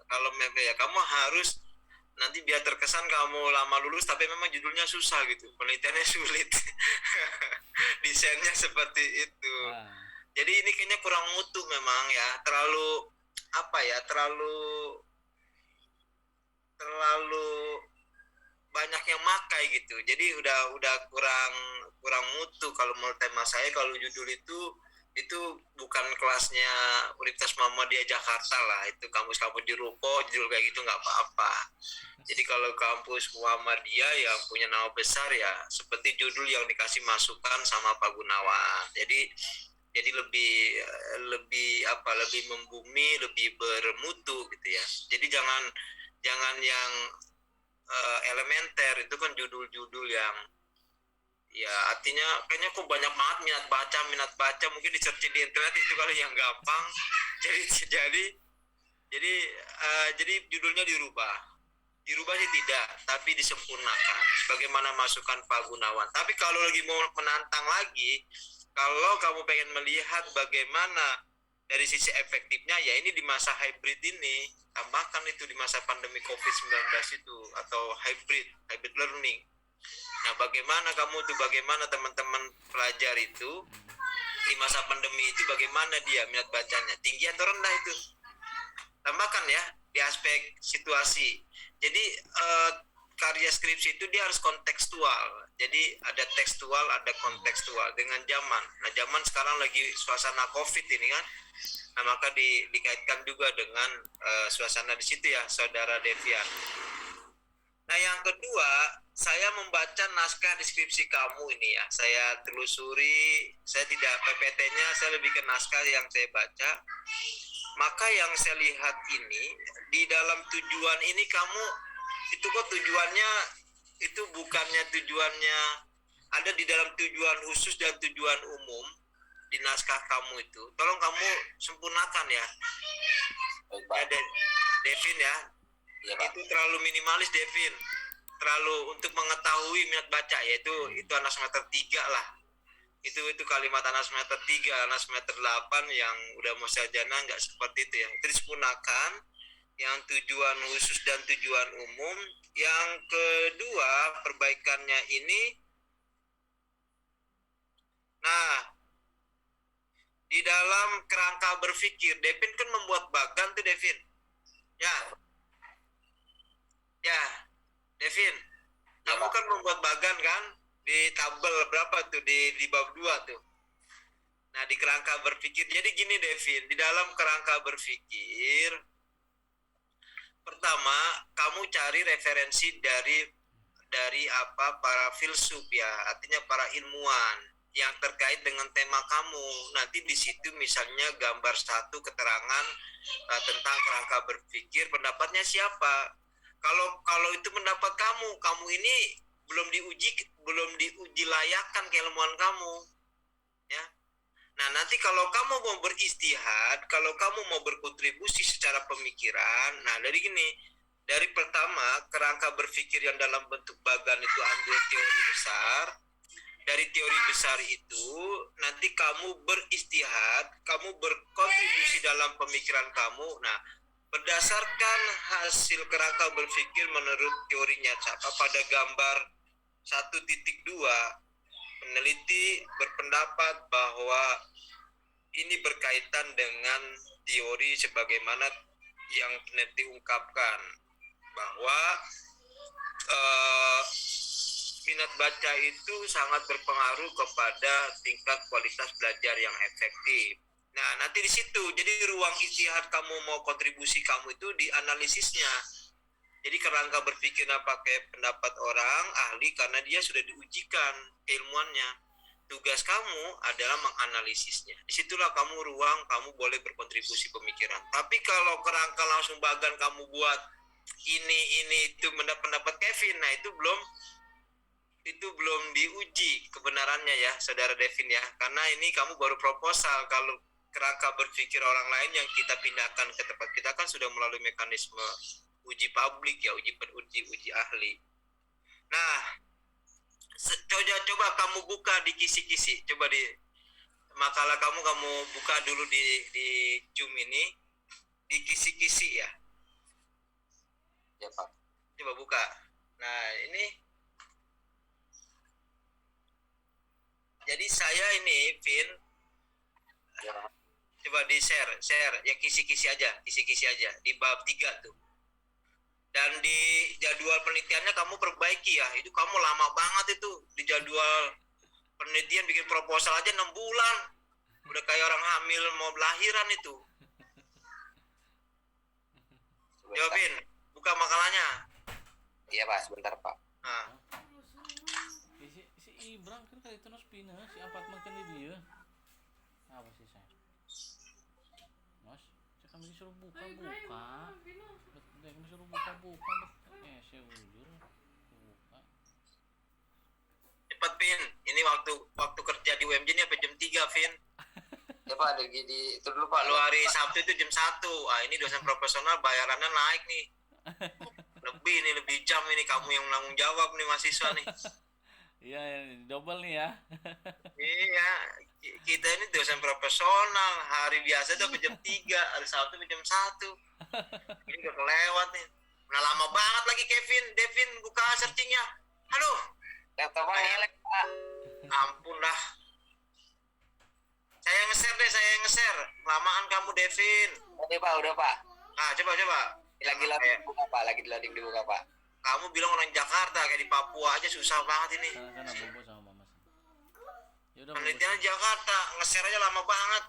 Kalau ya kamu harus nanti biar terkesan kamu lama lulus tapi memang judulnya susah gitu, penelitiannya sulit. Desainnya seperti itu. Jadi ini kayaknya kurang mutu memang ya, terlalu banyak yang makai gitu. Jadi udah kurang mutu kalau menurut tema saya. Kalau judul itu bukan kelasnya Universitas Muhammadiyah Jakarta lah, itu kampus-kampus di Ruko judul kayak gitu nggak apa-apa. Jadi kalau kampus Muhammadiyah yang punya nama besar ya seperti judul yang dikasih masukan sama Pak Gunawan. Jadi lebih membumi, lebih bermutu gitu ya. Jadi jangan yang elementer, itu kan judul-judul yang ya artinya kayaknya kok banyak banget minat baca mungkin di search di internet itu kali yang gampang. Jadi judulnya dirubah sih tidak, tapi disempurnakan bagaimana masukan Pak Gunawan. Tapi kalau lagi mau menantang lagi, kalau kamu pengen melihat bagaimana dari sisi efektifnya, ya ini di masa hybrid ini, tambahkan itu di masa pandemi COVID-19 itu, atau hybrid learning. Nah, bagaimana teman-teman pelajar itu di masa pandemi itu, bagaimana dia minat bacanya, tinggi atau rendah itu. Tambahkan ya di aspek situasi. Jadi karya skripsi itu dia harus kontekstual. Jadi ada tekstual, ada kontekstual dengan zaman. Nah, zaman sekarang lagi suasana COVID ini kan. Nah, maka dikaitkan juga dengan suasana di situ ya, Saudara Devian. Nah, yang kedua, saya membaca naskah deskripsi kamu ini ya. Saya telusuri, saya tidak PPT-nya, saya lebih ke naskah yang saya baca. Maka yang saya lihat ini, di dalam tujuan ini kamu, itu kok tujuannya, itu bukannya tujuannya, ada di dalam tujuan khusus dan tujuan umum, di naskah kamu itu. Tolong kamu sempurnakan ya. Ya Devin ya. Iya, Pak. Itu terlalu minimalis, Devin. Terlalu untuk mengetahui minat baca, yaitu itu anak semester 3 lah. Itu kalimat anak semester 3, anak semester 8 yang udah mau sarjana nggak seperti itu ya. Itu disempurnakan, yang tujuan khusus dan tujuan umum. Yang kedua, perbaikannya ini, nah, di dalam kerangka berpikir, Devin kan membuat bagan tuh, Devin. Ya, Devin, Ya, kamu Pak. kan membuat bagan kan? Di tabel berapa tuh, di bab 2 tuh. Nah, di kerangka berpikir. Jadi gini, Devin, di dalam kerangka berpikir, pertama, kamu cari referensi dari apa para filsuf ya, artinya para ilmuwan yang terkait dengan tema kamu. Nanti di situ misalnya gambar 1 keterangan tentang kerangka berpikir, pendapatnya siapa? Kalau itu pendapat kamu ini belum diuji layakan keilmuan kamu, ya. Nah, nanti kalau kamu mau beristihad, kalau kamu mau berkontribusi secara pemikiran, nah dari pertama kerangka berpikir yang dalam bentuk bagan itu ambil teori besar. Dari teori besar itu nanti kamu beristihad, kamu berkontribusi dalam pemikiran kamu. Nah, berdasarkan hasil kerangka berpikir menurut teorinya pada gambar 1.2, peneliti berpendapat bahwa ini berkaitan dengan teori sebagaimana yang peneliti ungkapkan, bahwa minat baca itu sangat berpengaruh kepada tingkat kualitas belajar yang efektif. Nah, nanti di situ, jadi ruang ijtihad kamu mau kontribusi kamu itu di analisisnya. Jadi kerangka berpikirnya pakai pendapat orang ahli karena dia sudah diujikan keilmuannya. Tugas kamu adalah menganalisisnya. Disitulah kamu boleh berkontribusi pemikiran. Tapi kalau kerangka langsung bagan kamu buat ini itu pendapat Kevin, nah itu belum diuji kebenarannya ya, saudara Devin ya. Karena ini kamu baru proposal. Kalau kerangka berpikir orang lain yang kita pindahkan ke tempat kita kan sudah melalui mekanisme uji publik ya, uji ahli. Nah, coba kamu buka di kisi-kisi, coba di makalah kamu buka dulu di Zoom ini, di kisi-kisi ya. Ya, Pak. Coba buka. Nah, ini jadi saya ini, Vin, Ya. coba di share yang kisi-kisi aja di bab 3 tuh. Dan di jadwal penelitiannya kamu perbaiki ya. Itu kamu lama banget itu di jadwal penelitian, bikin proposal aja 6 bulan. Udah kayak orang hamil mau lahiran itu. Jawabin, buka makalahnya. Iya, Pak, sebentar, Pak. Nah, Si Ibrang kan kali terus pindah si empat makan di dia. Apa sih saya? Mas, saya kan disuruh buka. Kami suruh buka. Saya ujur buka. cepet Vin. Ini waktu kerja di UMJ ini apa jam 3, Vin? Ya, Pak, itu dulu, Pak. Kalau hari Sabtu itu jam 1. Ini dosen profesional bayarannya naik nih. Lebih jam ini, kamu yang menanggung jawab nih mahasiswa nih. Iya, double nih ya. Iya, kita ini dosen profesional. Hari biasa tuh jam 3, hari Sabtu jam 1. Ini udah kelewat nih. Nah, lama banget lagi Devin buka searchingnya. Halo, Laptopnya ngelek, Pak. ampun dah. Saya nge-share. Lamaan kamu, Devin. Oke, Pak, udah, Pak. Nah, coba. Lagi loading dibuka, Pak. Lagi loading dibuka, Pak. Kamu bilang orang Jakarta, kayak di Papua aja susah banget ini. Sana bobo sama mama. Ya udah. Penelitiannya Jakarta, nge-share aja lama banget.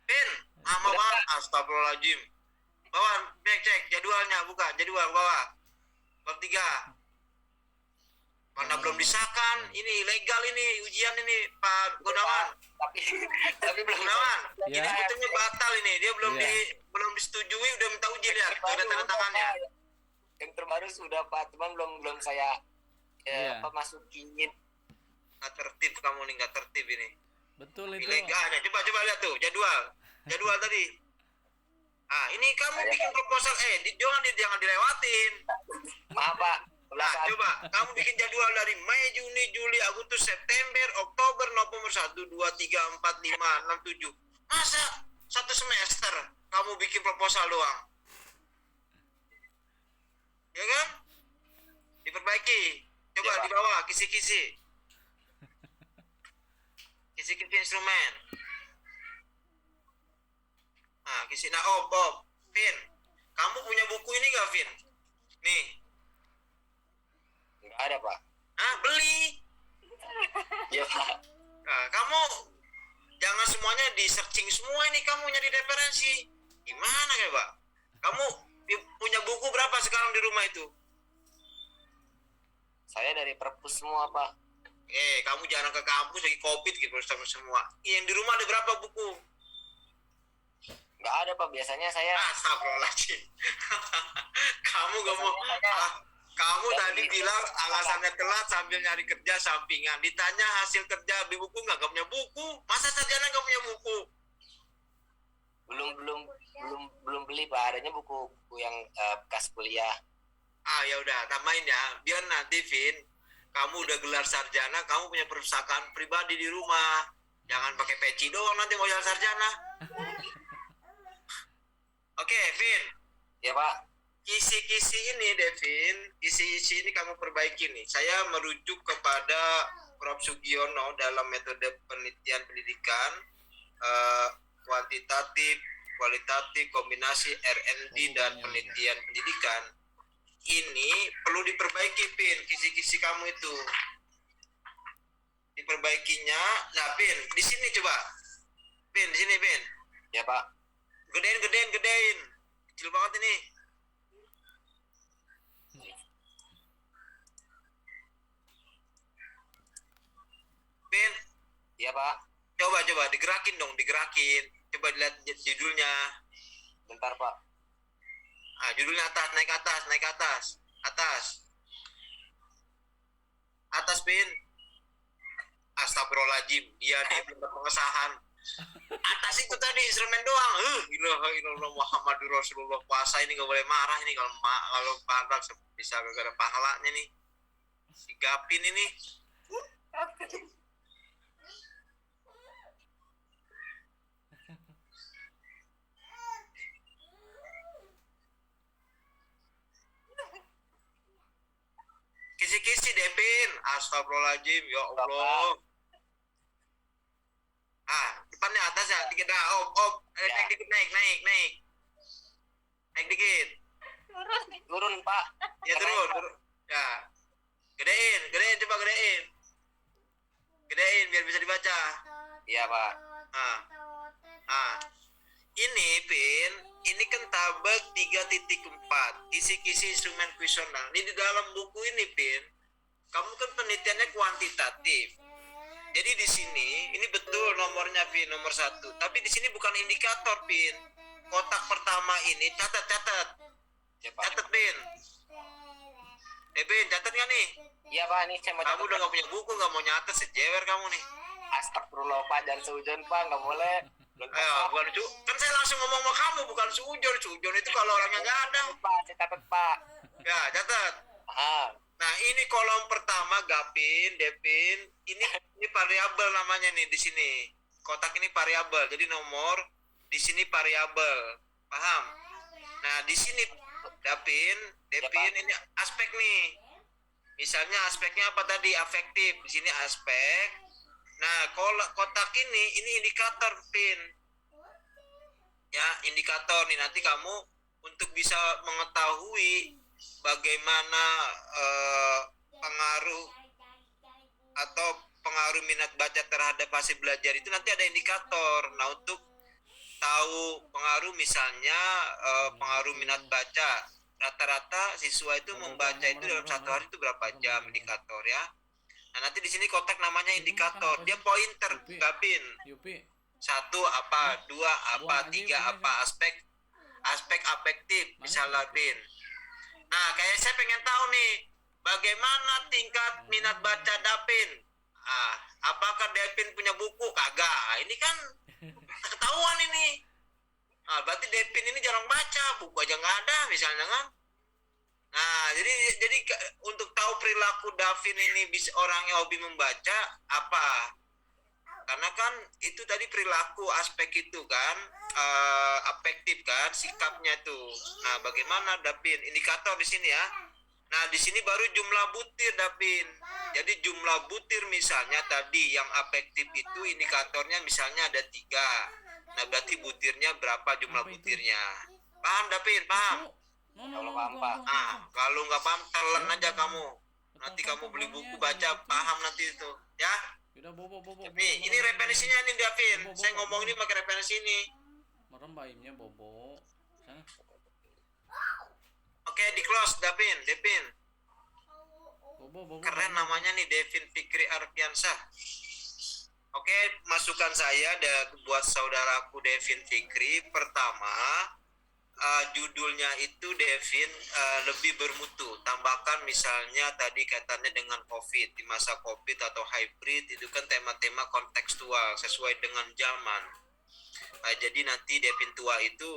Vin, lama banget. Astagfirullahaladzim. Bawah, cek jadwalnya, buka jadwal bawah. Bab 3. Mana belum disahkan, ini ilegal ini ujian ini Pak Gunawan. Tapi belum. Gunawan, Ya. ini sebetulnya batal ini. Dia Ya. belum disetujui, udah minta uji, lihat, ada tanda tangannya. Yang terbaru sudah, Pak, cuman belum saya Iya. masukin. Nggak tertib kamu nih, nggak tertib ini. Betul itu. Ilegalnya. Coba lihat tuh jadwal tadi. Ah, ini kamu bikin proposal, jangan dilewatin. Maaf Pak, Nah, coba kamu bikin jadwal dari Mei, Juni, Juli, Agustus, September, Oktober, November 1, 2, 3, 4, 5, 6, 7. Masa satu semester kamu bikin proposal doang? Ya kan? Diperbaiki. Coba Ya, Pak. di bawah kisi-kisi. Kisi-kisi instrumen. Nah, kisi. Nah, Vin. Kamu punya buku ini gak, Vin? Nih. Nggak ada Pak. Hah, beli. Iya Pak. Nah, kamu jangan semuanya di searching semua ini, kamu nyari referensi. Gimana ya, Pak? Kamu punya buku berapa sekarang di rumah itu? Saya dari perpus semua Pak. Kamu jangan ke kampus lagi covid gitu sama semua. Yang di rumah ada berapa buku? Nggak ada Pak, biasanya saya Astagfirullahaladzim. Kamu tadi bilang alasannya telat sambil nyari kerja sampingan. Ditanya hasil kerja di buku nggak punya buku. Masa sarjana nggak punya buku? belum beli Pak, adanya buku yang bekas kuliah. Ya udah, tambahin ya. Biar nanti Vin, kamu udah gelar sarjana, kamu punya perpustakaan pribadi di rumah. Jangan pakai peci doang nanti mau jalan sarjana. Oke, Vin. Ya Pak. Kisi-kisi ini, Devin, kisi-kisi ini kamu perbaiki nih. Saya merujuk kepada Prof. Sugiono dalam metode penelitian pendidikan, kuantitatif, kualitatif, kombinasi R&D dan penelitian pendidikan. Ini perlu diperbaiki, Pin, kisi-kisi kamu itu. Diperbaikinya, nah Pin, di sini coba. Pin, di sini, Pin. Ya Pak. Gedein. Kecil banget ini. Pin. Ya Pak. Coba digerakin dong. Coba dilihat judulnya. Bentar Pak. Judulnya naik atas. Atas, Pin. Astagfirullahaladzim, dia di pengesahan. Atas itu tadi instrumen doang. Ilah Muhammadur Rasulullah. Puasa ini gak boleh marah ini, kalau marah bisa gak ada pahalanya nih. Si Gapin ini. Kisi-kisi Devin. Astagfirullahaladzim, ya Allah. Depannya atas ya, dikit dah. Naik dikit, naik. Naik dikit. Turun Pak. Ya turun. Ya. Gedein, coba gedein. Gedein biar bisa dibaca. Iya Pak. Ini Pin, ini kan tabel 3.4, kisi-kisi instrumen kuesioner. Ini di dalam buku ini Pin, kamu kan penelitiannya kuantitatif. Jadi di sini, ini betul nomornya Pin, nomor 1. Tapi di sini bukan indikator Pin. Kotak pertama ini, catat. Ya Pak. Catat Pin. Pin, catat nggak nih? Iya Pak, ini saya mau Kamu udah nggak punya buku, nggak mau nyatet, sejewer kamu nih. Astagfirullah Pak, jangan seujon Pak, nggak boleh. Kan saya langsung ngomong sama kamu, bukan sujon. Sujon itu kalau orangnya nggak ada. Pak, saya catat Pak. Ya, catat. Nah, ini kolom pertama Gapin, Devin, ini variabel namanya nih di sini. Kotak ini variabel. Jadi nomor di sini variabel. Paham? Nah, di sini Devin, ini aspek nih. Misalnya aspeknya apa tadi? Afektif. Di sini aspek. Nah, kotak ini indikator Pin. Ya, indikator nih, nanti kamu untuk bisa mengetahui bagaimana pengaruh atau pengaruh minat baca terhadap hasil belajar itu nanti ada indikator. Nah, untuk tahu pengaruh misalnya pengaruh minat baca, rata-rata siswa itu membaca itu dalam 1 hari itu berapa jam, indikator ya. Nah, nanti di sini kotak namanya indikator. Dia pointer, Gapin. 1 apa, 2 apa, 3 apa, aspek afektif misalnya Pin. Nah, kayak saya pengen tahu nih, bagaimana tingkat minat baca Dapin? Apakah Devin punya buku? Kagak. Ini kan ketahuan ini. Berarti Devin ini jarang baca, buku aja nggak ada misalnya kan. Nah, jadi untuk tahu perilaku Davin ini bisa orangnya hobi membaca apa? Karena kan itu tadi perilaku aspek itu kan afektif kan sikapnya tuh. Nah, bagaimana Davin? Indikator di sini ya. Nah, di sini baru jumlah butir Davin. Jadi jumlah butir misalnya tadi yang afektif itu indikatornya misalnya ada 3. Nah, berarti butirnya berapa jumlah Apa itu? butirnya? Paham Davin? Paham? Kalau paham, Pak. Kalau nggak paham telan aja kamu. Nanti kamu beli buku baca paham nanti itu, ya. Udah bobo. Nih, ini referensinya nih Davin. Saya ngomong ini pakai referensi ini. Merem baimnya bobo. Sana. Oke, di close Davin. Bobo. Keren namanya nih Devin Fikri Arfiansah. Oke, masukan saya buat saudaraku Devin Fikri. Pertama, judulnya itu Devin lebih bermutu. Tambahkan misalnya tadi kaitannya dengan COVID, di masa COVID atau hybrid itu kan tema-tema kontekstual sesuai dengan zaman. Jadi nanti Devin tua itu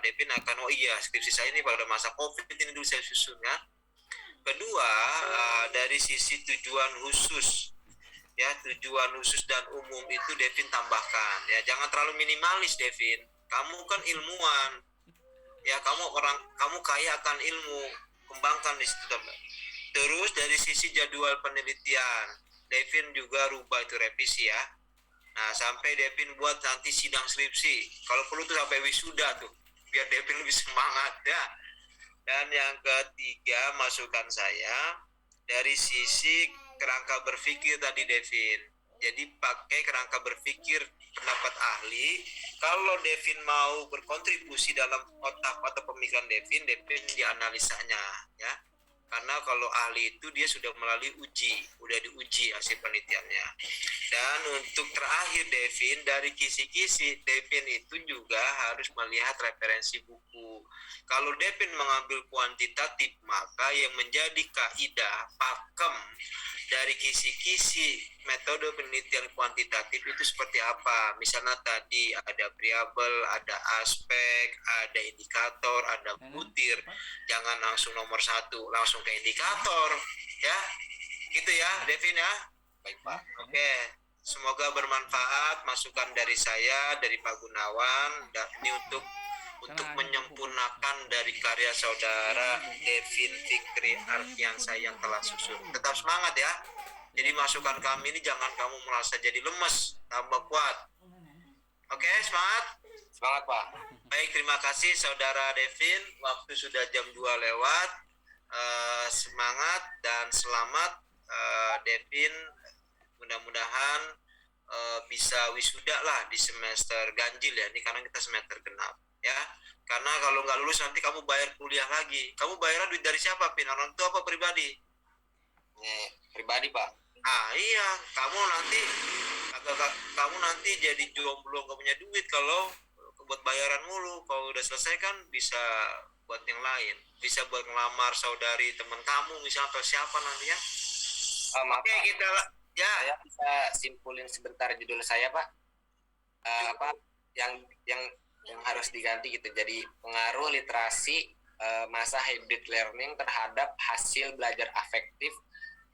Devin akan skripsi saya ini pada masa COVID ini dulu saya susun ya. Kedua, dari sisi tujuan khusus ya, tujuan khusus dan umum itu Devin tambahkan ya. Jangan terlalu minimalis Devin. Kamu kan ilmuwan. Ya, kamu kaya akan ilmu, kembangkan di situ. Terus dari sisi jadwal penelitian Devin juga rubah itu revisi ya. Nah, sampai Devin buat nanti sidang skripsi, kalau perlu tuh sampai wisuda tuh, biar Devin lebih semangat ya. Dan yang ketiga masukan saya dari sisi kerangka berpikir tadi Devin. Jadi pakai kerangka berpikir pendapat ahli. Kalau Devin mau berkontribusi dalam otak atau pemikiran Devin dianalisanya ya. Karena kalau ahli itu dia sudah melalui udah diuji hasil penelitiannya. Dan untuk terakhir Devin, dari kisi-kisi Devin itu juga harus melihat referensi buku. Kalau Devin mengambil kuantitatif, maka yang menjadi kaidah pakem dari kisi-kisi metode penelitian kuantitatif itu seperti apa. Misalnya tadi ada variabel, ada aspek, ada indikator, ada butir. Jangan langsung nomor 1, langsung ke indikator ya. Gitu ya Devin ya. Baik, Pak. Oke, semoga bermanfaat masukan dari saya, dari Pak Gunawan, dan ini untuk menyempurnakan dari karya saudara Devin Fikri Arfiansah yang telah susun. Tetap semangat ya. Jadi masukan kami ini jangan kamu merasa jadi lemes, tambah kuat. Oke, semangat. Semangat, Pak. Baik, terima kasih saudara Devin. Waktu sudah jam 2 lewat. Semangat dan selamat Devin. Mudah-mudahan bisa wisuda lah di semester ganjil ya. Ini karena kita semester genap ya. Karena kalau nggak lulus nanti kamu bayar kuliah lagi. Kamu bayar duit dari siapa, Pin? Orang tua apa pribadi? Pribadi, Pak. Iya, kamu nanti jadi jomblo nggak punya duit kalau buat bayaran mulu. Kalau udah selesai kan bisa buat yang lain, bisa buat ngelamar saudari teman kamu misalnya atau siapa nantinya. Maaf, Oke, Pak. kita ya. Saya bisa simpulin sebentar judul saya, Pak. Yang harus diganti gitu. Jadi pengaruh literasi masa hybrid learning terhadap hasil belajar afektif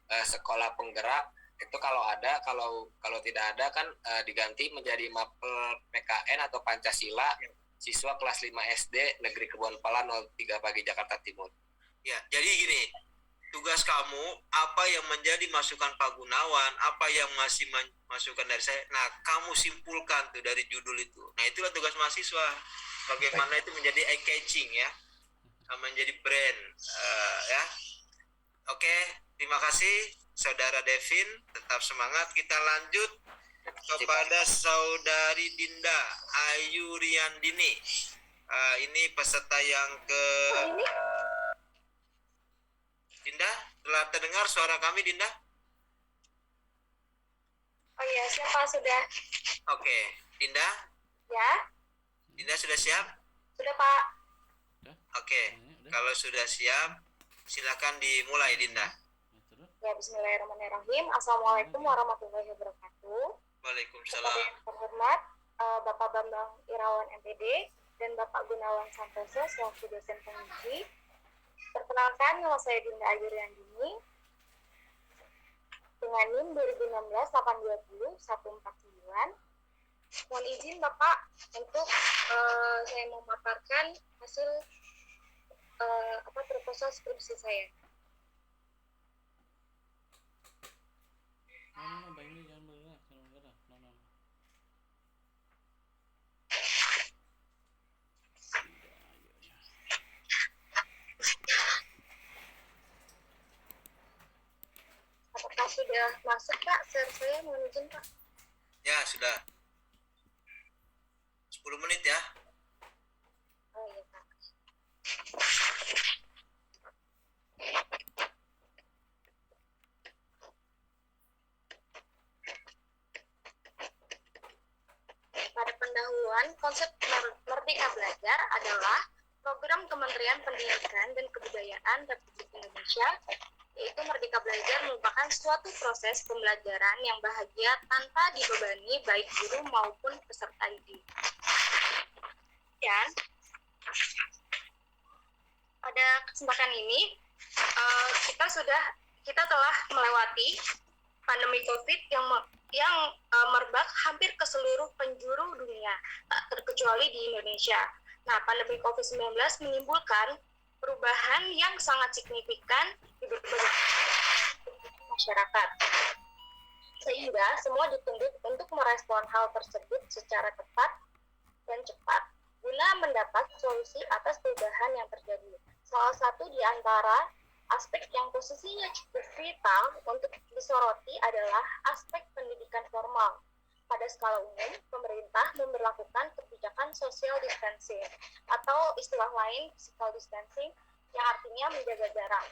sekolah penggerak itu kalau ada, kalau tidak ada kan diganti menjadi mapel PKN atau Pancasila siswa kelas 5 SD Negeri Kebon Pala 03 Pagi Jakarta Timur. Ya, jadi gini, tugas kamu apa yang menjadi masukan Pak Gunawan, apa yang masih masukan dari saya. Nah, kamu simpulkan tuh dari judul itu. Nah, itulah tugas mahasiswa. Bagaimana itu menjadi eye catching ya, menjadi brand ya. Oke, terima kasih saudara Devin. Tetap semangat. Kita lanjut kepada saudari Dinda Ayu Riandini. Ini peserta yang ke Dinda, telah terdengar suara kami Dinda? Oh iya, siapa sudah? Oke, Dinda? Ya, Dinda sudah siap? sudah Pak. Oke, kalau sudah siap, silakan dimulai Dinda. Terus Ya, bismillahirrahmanirrahim. Assalamualaikum warahmatullahi wabarakatuh. Kepada Waalaikumsalam. yang terhormat, Bapak Bambang Irawan MPD dan Bapak Gunawan Santoso selaku dosen penguji. Perkenalkan, nama saya Dinda Ayu Riyandini dengan NIM 2016-820-149. Mohon izin Bapak untuk saya memaparkan hasil proposal skripsi saya. Mbak ini jangan bergerak, jangan bergerak. No. Apakah sudah masuk Pak? Share saya, mohon izin Pak. Ya, sudah. 10 menit ya. Oh iya Pak. Pada pendahuluan, konsep Merdeka Belajar adalah program Kementerian Pendidikan dan Kebudayaan Republik Indonesia, yaitu Merdeka Belajar merupakan suatu proses pembelajaran yang bahagia tanpa dibebani baik guru maupun peserta didik. Dan pada kesempatan ini kita telah melewati pandemi COVID yang merebak hampir ke seluruh penjuru dunia, tak terkecuali di Indonesia. Nah, pandemi COVID-19 menimbulkan perubahan yang sangat signifikan di berbagai masyarakat. Sehingga semua dituntut untuk merespon hal tersebut secara tepat dan cepat guna mendapat solusi atas perubahan yang terjadi. Salah satu di antara aspek yang posisinya cukup vital untuk disoroti adalah aspek pendidikan formal. Pada skala umum, pemerintah memberlakukan kebijakan social distancing atau istilah lain physical distancing yang artinya menjaga jarak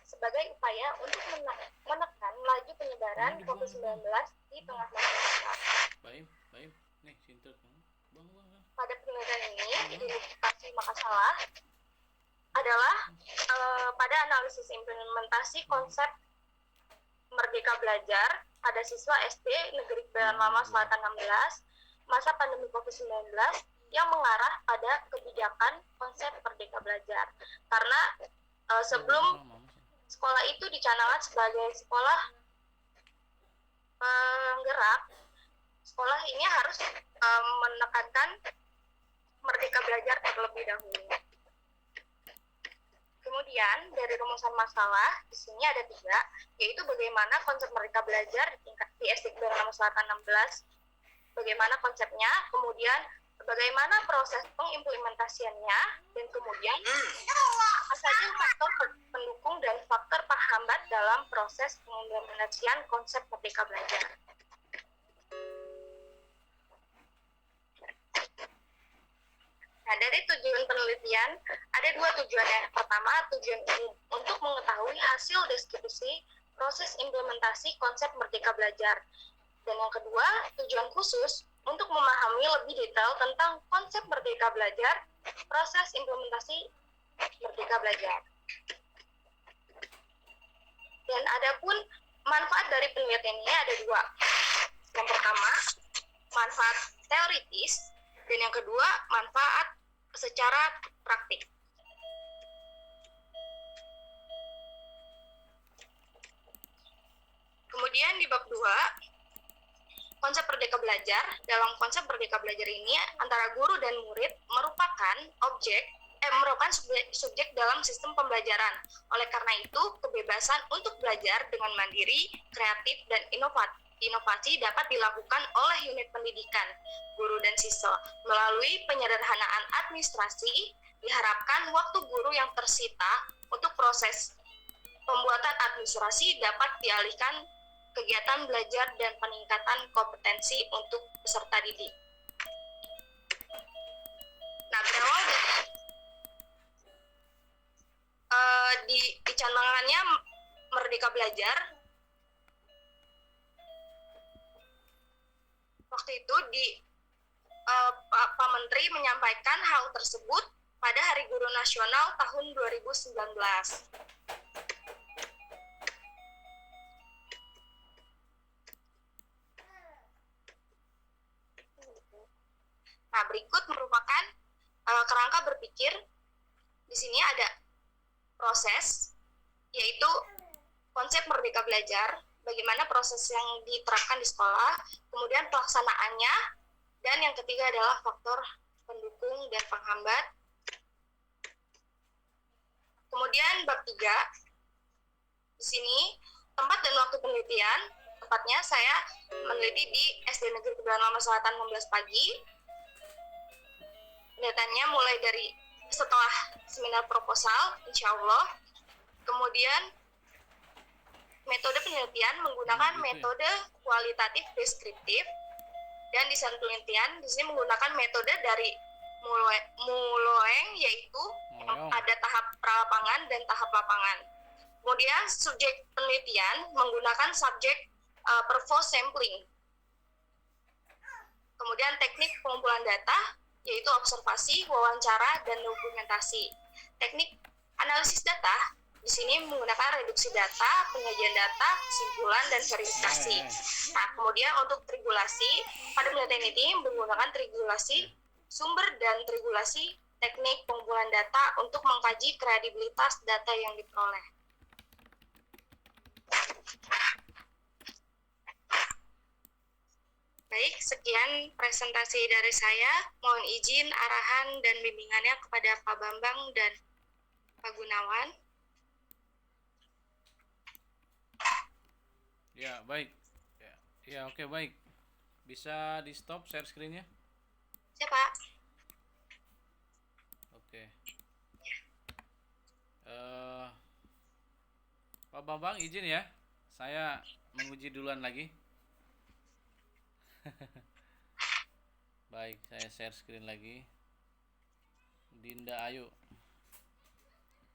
sebagai upaya untuk menekan laju penyebaran COVID-19 di tengah masyarakat. Baik. Nih, sinter. Bang. Pada penelitian ini, identifikasi masalah adalah pada analisis implementasi konsep Merdeka Belajar pada siswa SD Negeri Belan Lama Selatan 16 masa pandemi COVID-19 yang mengarah pada kebijakan konsep Merdeka Belajar. Karena sebelum sekolah itu dicanangkan sebagai sekolah penggerak, sekolah ini harus menekankan Merdeka Belajar terlebih dahulu. Kemudian dari rumusan masalah di sini ada 3, yaitu bagaimana konsep Merdeka Belajar di SD Belan Lama Selatan 16, bagaimana konsepnya, kemudian bagaimana proses pengimplementasiannya, dan kemudian apa saja faktor pendukung dan faktor penghambat dalam proses pengimplementasian konsep Merdeka Belajar. Nah, dari tujuan penelitian, ada 2 tujuan. Yang pertama, tujuan umum untuk mengetahui hasil deskripsi proses implementasi konsep Merdeka Belajar. Dan yang kedua, tujuan khusus untuk memahami lebih detail tentang konsep Merdeka Belajar, proses implementasi Merdeka Belajar. Dan adapun manfaat dari penelitian ini ada 2. Yang pertama, manfaat teoritis, dan yang kedua, manfaat secara praktik. Kemudian di bab 2, konsep Merdeka Belajar. Dalam konsep Merdeka Belajar ini, antara guru dan murid merupakan merupakan subjek dalam sistem pembelajaran. Oleh karena itu, kebebasan untuk belajar dengan mandiri, kreatif, dan inovasi dapat dilakukan oleh unit pendidikan, guru dan siswa. Melalui penyederhanaan administrasi, diharapkan waktu guru yang tersita untuk proses pembuatan administrasi dapat dialihkan kegiatan belajar dan peningkatan kompetensi untuk peserta didik. Nah, berawal dari dicanangkannya Merdeka Belajar, waktu itu Pak Menteri menyampaikan hal tersebut pada Hari Guru Nasional tahun 2019. tersebut merupakan kerangka berpikir. Di sini ada proses, yaitu konsep merdeka belajar, bagaimana proses yang diterapkan di sekolah, kemudian pelaksanaannya, dan yang ketiga adalah faktor pendukung dan penghambat. Kemudian bab 3, di sini tempat dan waktu penelitian. Tepatnya saya meneliti di SD Negeri Kebayoran Lama Selatan 16 pagi. Penelitiannya mulai dari setelah seminar proposal, insya Allah. Kemudian metode penelitian menggunakan metode kualitatif deskriptif, dan di saat penelitian di sini menggunakan metode dari Muloeng, yaitu ada tahap pralapangan dan tahap lapangan. Kemudian subjek penelitian menggunakan subjek purpose sampling. Kemudian teknik pengumpulan data, yaitu observasi, wawancara, dan dokumentasi. Teknik analisis data di sini menggunakan reduksi data, penyajian data, kesimpulan, dan verifikasi. Nah, kemudian untuk trigulasi, pada penelitian ini menggunakan trigulasi sumber dan trigulasi teknik pengumpulan data untuk mengkaji kredibilitas data yang diperoleh. Baik, sekian presentasi dari saya. Mohon izin arahan dan bimbingannya kepada Pak Bambang dan Pak Gunawan. Ya, baik. Ya, oke, baik. Bisa di stop share screen-nya? Siapa? Oke. Pak Bambang izin ya, saya menguji duluan lagi. Baik, saya share screen lagi. Dinda Ayu.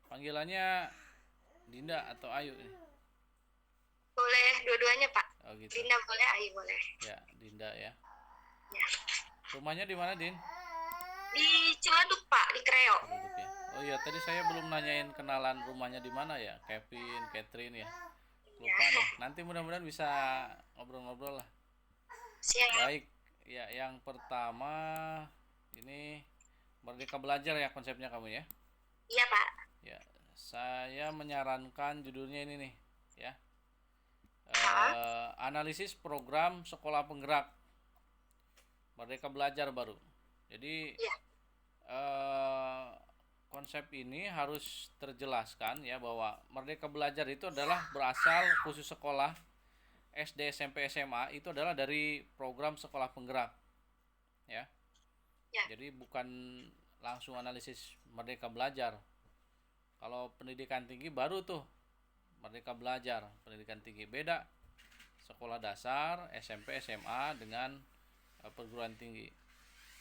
Panggilannya Dinda atau Ayu ini? Boleh dua-duanya, Pak. Oh gitu. Dinda boleh, Ayu boleh. Ya, Dinda ya. Ya. Rumahnya di mana, Din? Di Ciledug, Pak, di Kreo. Duduk ya. Oh iya, tadi saya belum nanyain kenalan rumahnya di mana ya, Kevin, Catherine ya. Lupa nih. Nanti mudah-mudahan bisa ngobrol-ngobrol lah. Siang. Baik, ya yang pertama ini Merdeka Belajar ya konsepnya kamu ya. Iya, Pak. Ya, saya menyarankan judulnya ini nih, ya. Analisis program sekolah penggerak Merdeka Belajar baru. Jadi Iya. konsep ini harus terjelaskan ya bahwa Merdeka Belajar itu adalah berasal khusus sekolah SD, SMP, SMA itu adalah dari program sekolah penggerak, ya. Ya. Jadi bukan langsung analisis Merdeka Belajar. Kalau pendidikan tinggi baru tuh Merdeka Belajar, pendidikan tinggi beda sekolah dasar, SMP, SMA dengan perguruan tinggi.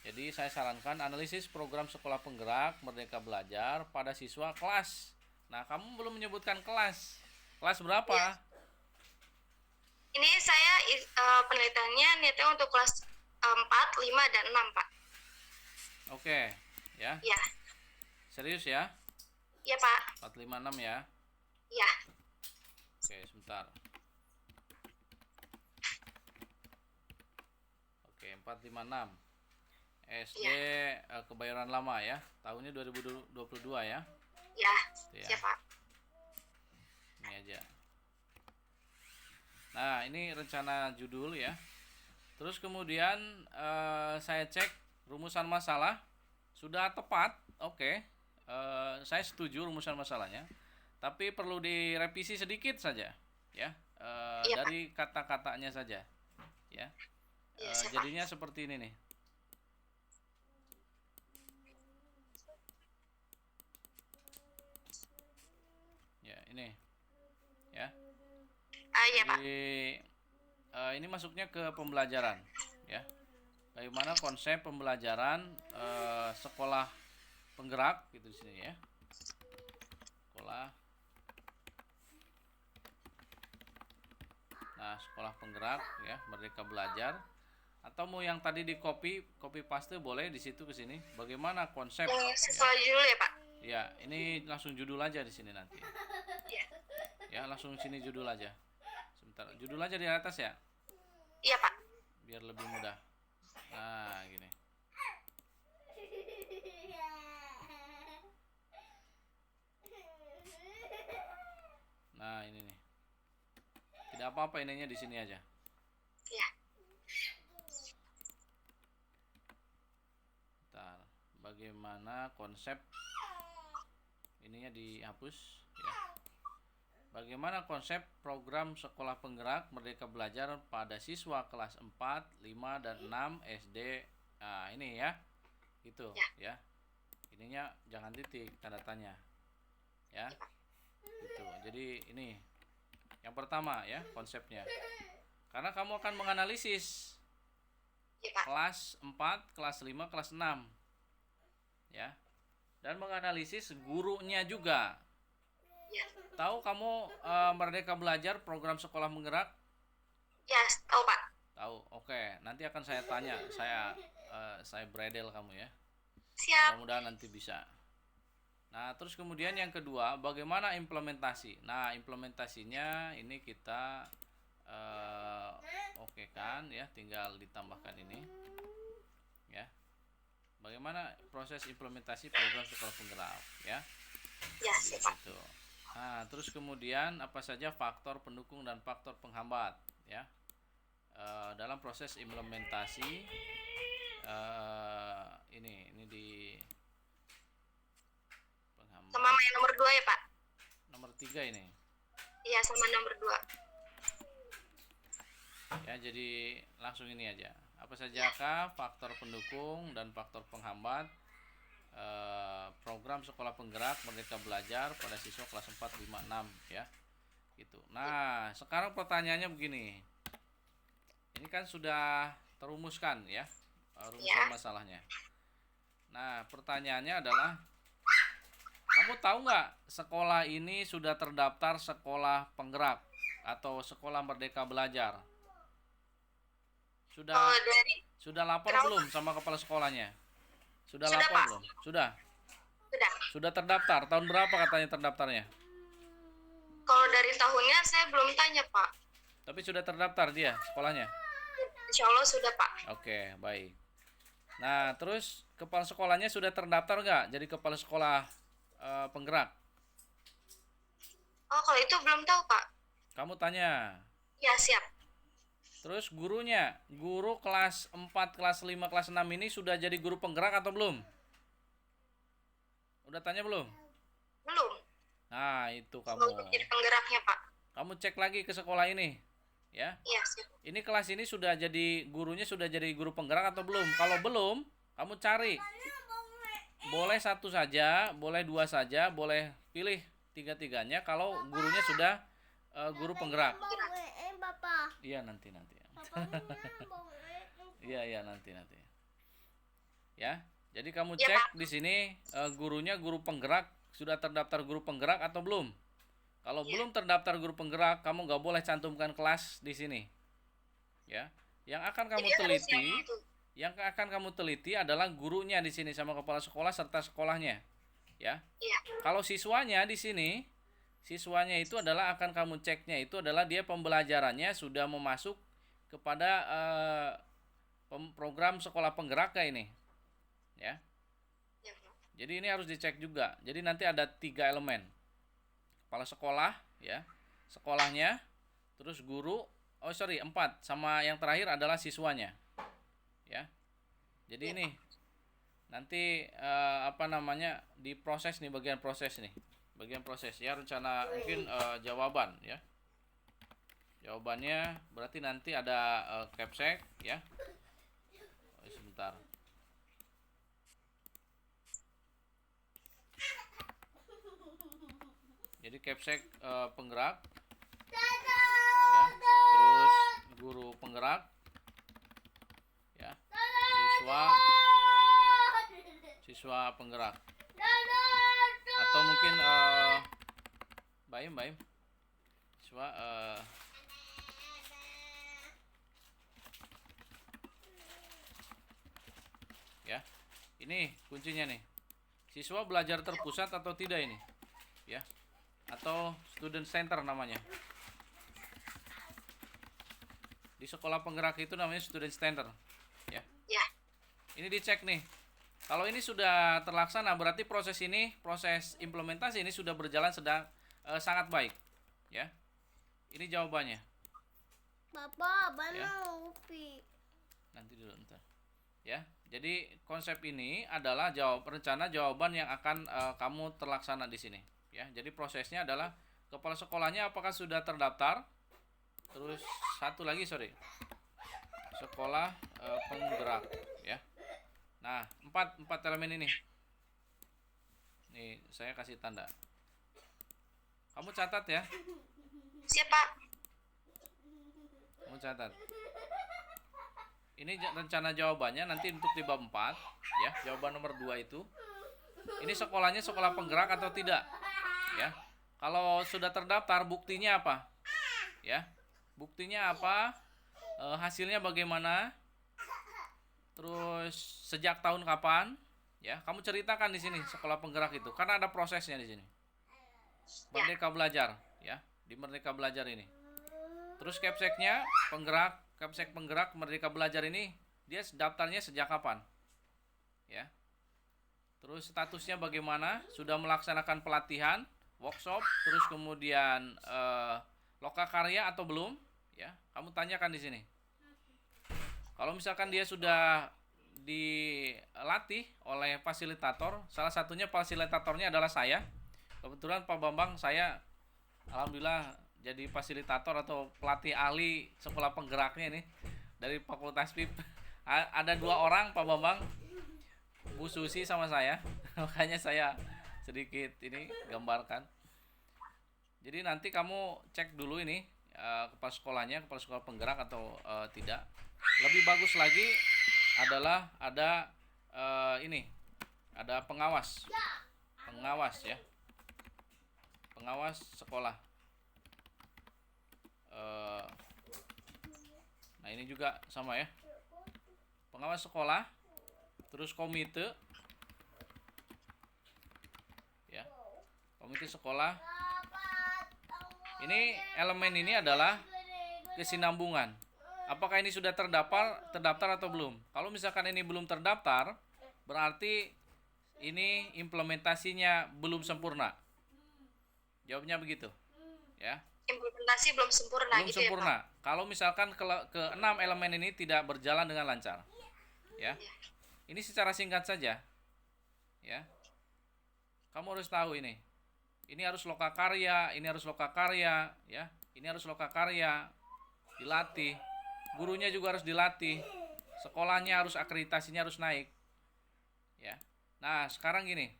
Jadi saya sarankan analisis program sekolah penggerak Merdeka Belajar pada siswa kelas. Nah, kamu belum menyebutkan kelas. Kelas berapa? Ya. Ini saya penelitiannya niatnya untuk kelas 4, 5, dan 6, Pak. Oke, ya. Ya. Serius ya? Iya, Pak. 4, 5, 6 ya. Ya. Oke, sebentar. Oke, 4, 5, 6. SD Kebayoran Lama ya. Tahunnya 2022 ya. Ya. Ya. Siap, Pak. Ini aja. Nah, ini rencana judul ya. Terus kemudian saya cek rumusan masalah sudah tepat. Oke. Saya setuju rumusan masalahnya. Tapi perlu direvisi sedikit saja ya. Iya, Dari kata-katanya saja. Ya. Iya, siap, Pak. Jadinya seperti ini nih. Ya, ini. Ya. Iya, Pak. Jadi ini masuknya ke pembelajaran, ya. Bagaimana konsep pembelajaran sekolah penggerak gitu di sini ya. Sekolah. Nah, sekolah penggerak ya, Merdeka Belajar. Atau mau yang tadi di copy paste boleh di situ ke sini. Bagaimana konsep? Sesuai judul ya, Pak. Ya, ini langsung judul aja di sini nanti. Iya. Ya, langsung sini judul aja. Sebentar, judul aja di atas ya, Iya, Pak. biar lebih mudah. Nah, gini. Nah, ini nih. Tidak apa-apa, ininya di sini aja. Ya. Bentar. Bagaimana konsep ininya dihapus ya. Bagaimana konsep program sekolah penggerak Merdeka Belajar pada siswa kelas 4, 5 dan 6 SD. Nah, ini ya. Gitu ya. Ininya jangan titik, tanda tanya. Ya. Gitu. Jadi ini yang pertama ya konsepnya. Karena kamu akan menganalisis Ya, Pak. kelas 4, kelas 5, kelas 6. Ya. Dan menganalisis gurunya juga. Ya. Tahu kamu Merdeka Belajar program sekolah penggerak? Ya, tahu, Pak. Tahu. Oke, nanti akan saya tanya. Saya bredel kamu ya. Siap. Mudah-mudahan nanti bisa. Nah, terus kemudian yang kedua, bagaimana implementasi? Nah, implementasinya ini kita oke kan ya, tinggal ditambahkan ini. Ya. Bagaimana proses implementasi program sekolah penggerak ya? Ya, siap, Pak. Gitu. Nah, terus kemudian apa saja faktor pendukung dan faktor penghambat ya dalam proses implementasi ini di penghambat Sama yang nomor 2 ya, Pak? nomor 3 ini Iya, sama nomor 2. ya. Jadi langsung ini aja. Apa sajakah faktor pendukung dan faktor penghambat program sekolah penggerak Merdeka Belajar pada siswa kelas 4, 5, 6 ya. Gitu. Nah, sekarang pertanyaannya begini. Ini kan sudah terumuskan ya, rumusan masalahnya. Nah, pertanyaannya adalah kamu tahu nggak sekolah ini sudah terdaftar sekolah penggerak atau sekolah Merdeka Belajar? Sudah lapor belum sama kepala sekolahnya? Sudah lapor Pak. belum? Sudah. Sudah. Sudah terdaftar. Tahun berapa katanya terdaftarnya? Kalau dari tahunnya saya belum tanya, Pak. Tapi sudah terdaftar dia sekolahnya. Insya Allah sudah, Pak. Oke, baik. Nah, terus kepala sekolahnya sudah terdaftar nggak jadi kepala sekolah penggerak? Oh, kalau itu belum tahu, Pak. Kamu tanya. Ya, siap. Terus gurunya, guru kelas 4, kelas 5, kelas 6 ini sudah jadi guru penggerak atau belum? Udah tanya belum? Belum. Nah, itu kamu. Untuk jadi penggeraknya, Pak. Kamu cek lagi ke sekolah ini, ya. Iya, siap. Ini kelas ini sudah jadi gurunya sudah jadi guru penggerak atau belum? Kalau belum, kamu cari. Boleh satu saja, boleh dua saja, boleh pilih tiga-tiganya kalau gurunya sudah guru penggerak. Iya nanti. Iya nanti. Ya, jadi kamu Ya, cek Pak. di sini gurunya guru penggerak sudah terdaftar guru penggerak atau belum? Kalau Ya. belum terdaftar guru penggerak, kamu nggak boleh cantumkan kelas di sini. Ya, yang akan kamu Jadi harus teliti, yang itu. yang akan kamu teliti adalah gurunya di sini sama kepala sekolah serta sekolahnya. Ya. Iya. Kalau siswanya di sini, siswanya itu adalah akan kamu ceknya itu adalah dia pembelajarannya sudah memasuk kepada program sekolah penggerak kayak ini. Ya. Ya, Pak. Jadi ini harus dicek juga. Jadi nanti ada 3 elemen. Kepala sekolah, ya, sekolahnya, terus guru, 4, sama yang terakhir adalah siswanya, ya. Jadi ini nanti diproses nih bagian proses ya rencana mungkin jawaban ya. Jawabannya berarti nanti ada capsek ya. Sebentar. Jadi capsek penggerak ya, terus guru penggerak ya, siswa penggerak atau mungkin Baim siswa ya, ini kuncinya nih, siswa belajar terpusat atau tidak ini ya, atau student center namanya. Di sekolah penggerak itu namanya student center ya. Ya. Ini dicek nih. Kalau ini sudah terlaksana berarti proses implementasi ini sudah berjalan sangat baik, ya. Ini jawabannya. Bapak, Ya. mana Upi? Nanti dulu ntar. Ya. Jadi konsep ini adalah rencana jawaban yang akan kamu terlaksana di sini, ya. Jadi prosesnya adalah kepala sekolahnya apakah sudah terdaftar? Terus satu lagi, sekolah penggerak, ya. Nah, empat elemen ini. Nih, saya kasih tanda. Kamu catat ya. Siap, Pak. Kamu catat. Ini rencana jawabannya nanti untuk di bab 4, ya. Jawaban nomor 2 itu. Ini sekolahnya sekolah penggerak atau tidak? Ya. Kalau sudah terdaftar, buktinya apa? Ya. Buktinya apa? Hasilnya bagaimana? Terus sejak tahun kapan? Ya, kamu ceritakan di sini sekolah penggerak itu, karena ada prosesnya di sini. Merdeka Belajar, ya, di Merdeka Belajar ini. Terus capseknya capsek penggerak Merdeka Belajar ini dia daftarnya sejak kapan? Ya. Terus statusnya bagaimana? Sudah melaksanakan pelatihan, workshop, terus kemudian lokakarya atau belum? Ya, kamu tanyakan di sini. Kalau misalkan dia sudah dilatih oleh fasilitator, salah satunya fasilitatornya adalah saya. Kebetulan Pak Bambang, saya alhamdulillah jadi fasilitator atau pelatih ahli sekolah penggeraknya ini dari Fakultas FIP. Ada 2 orang, Pak Bambang, Bu Susi sama saya. Makanya saya sedikit ini gambarkan. Jadi nanti kamu cek dulu ini kepala sekolahnya, kepala sekolah penggerak atau tidak. Lebih bagus lagi adalah ada ada pengawas ya, pengawas sekolah. Nah ini juga sama ya, pengawas sekolah, terus komite, ya, komite sekolah. Ini elemen ini adalah kesinambungan. Apakah ini sudah terdaftar atau belum? Kalau misalkan ini belum terdaftar, berarti ini implementasinya belum sempurna. Jawabnya begitu, ya. Implementasi belum sempurna Belum gitu sempurna. ya, Pak? Kalau misalkan ke 6 elemen ini tidak berjalan dengan lancar, ya. Ini secara singkat saja, ya. Kamu harus tahu ini. Ini harus lokakarya, ini harus lokakarya, ya. Ini harus lokakarya, dilatih. Gurunya juga harus dilatih. Sekolahnya harus akreditasinya harus naik. Ya. Nah, sekarang gini.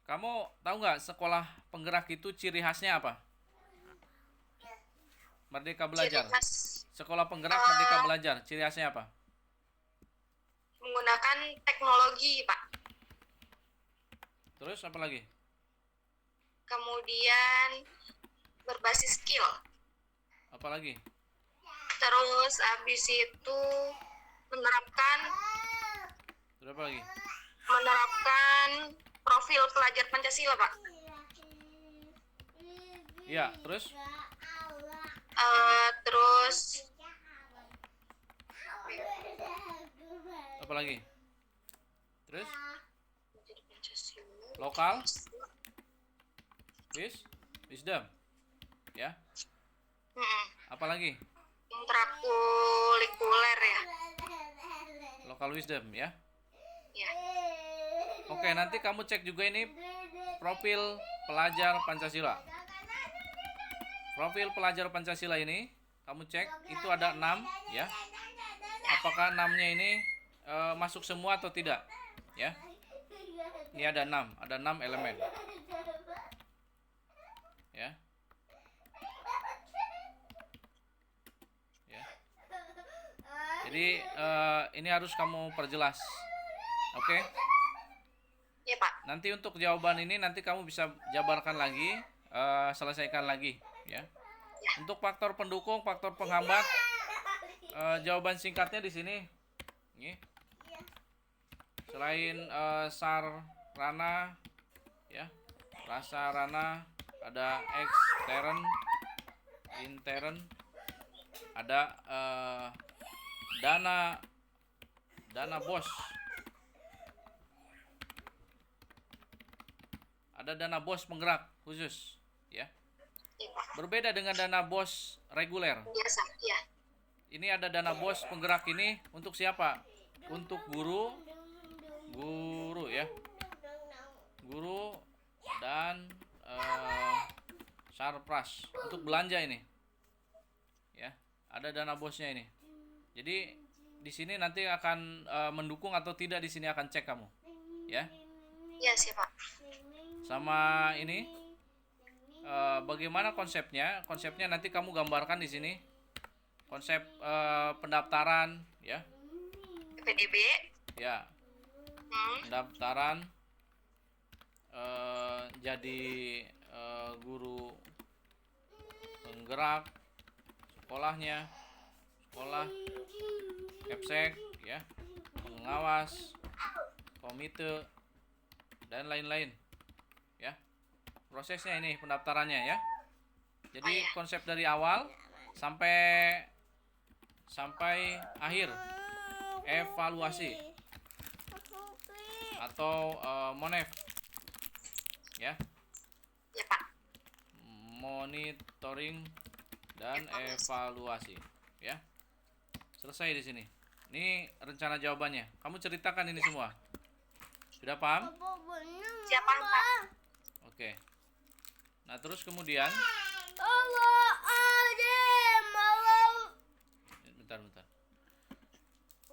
Kamu tahu nggak sekolah penggerak itu ciri khasnya apa? Merdeka Belajar. Ciri khas Sekolah penggerak Merdeka Belajar, ciri khasnya apa? menggunakan teknologi, Pak. Terus apa lagi? Kemudian berbasis skill. Apa lagi? Terus habis itu menerapkan Terus apa lagi? profil pelajar Pancasila, Pak. Iya, terus? Terus Apa lagi? Terus? Pancasila. Lokal? Wisdom. Ya. Apa lagi? Intrakurikuler ya. Local wisdom ya. Ya. Oke, nanti kamu cek juga ini profil pelajar Pancasila. Profil pelajar Pancasila ini kamu cek itu ada 6 ya. Apakah 6-nya ini masuk semua atau tidak? Ya. Ini ada 6 elemen. Ya. Ya. Jadi ini harus kamu perjelas. Oke? Ya, Pak. Nanti untuk jawaban ini nanti kamu bisa jabarkan lagi, selesaikan lagi, ya. Untuk faktor pendukung, faktor penghambat, jawaban singkatnya di sini. Nih. Selain sarana, ya, prasarana, ada ekstern, intern, ada dana bos, Ada dana BOS penggerak khusus, ya. Iya, Pak. Berbeda dengan dana BOS reguler. Biasa, ya. Ini ada dana BOS penggerak ini untuk siapa? Untuk guru ya. Guru dan sarpras untuk belanja ini. Ya, ada dana BOS-nya ini. Jadi di sini nanti akan mendukung atau tidak, di sini akan cek kamu. Ya. Iya, sih, Pak. Sama ini bagaimana konsepnya? Konsepnya nanti kamu gambarkan di sini. Konsep pendaftaran, ya. PDB. Ya, pendaftaran jadi guru penggerak sekolahnya, sekolah, kepsek, ya, pengawas, komite, dan lain-lain, ya. Prosesnya ini pendaftarannya, ya. Jadi konsep dari awal sampai akhir evaluasi atau monef, ya. Ya, Pak. Monitoring dan evaluasi, ya. Selesai di sini. Ini rencana jawabannya. Kamu ceritakan ini semua. Sudah paham? Siapa, Pak? Oke. Nah, terus kemudian bentar.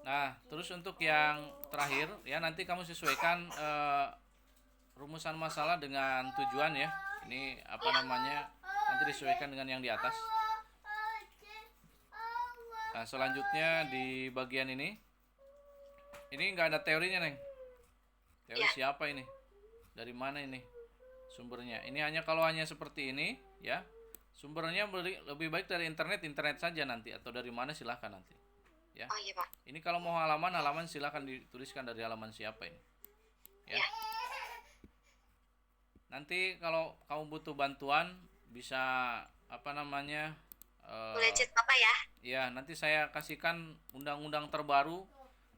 Nah, terus untuk yang terakhir, ya, nanti kamu sesuaikan rumusan masalah dengan tujuan, ya. Ini apa namanya? Nanti disesuaikan dengan yang di atas. Nah, selanjutnya di bagian ini nggak ada teorinya, Neng. Teori siapa ini? Dari mana ini sumbernya? Ini kalau hanya seperti ini, ya. Sumbernya lebih baik dari internet saja nanti, atau dari mana silahkan nanti, ya. Oh, iya, Pak. Ini kalau mau halaman silahkan dituliskan dari halaman siapa ini, ya. Nanti kalau kamu butuh bantuan bisa apa namanya? Boleh chat Bapak ya? Ya, nanti saya kasihkan undang-undang terbaru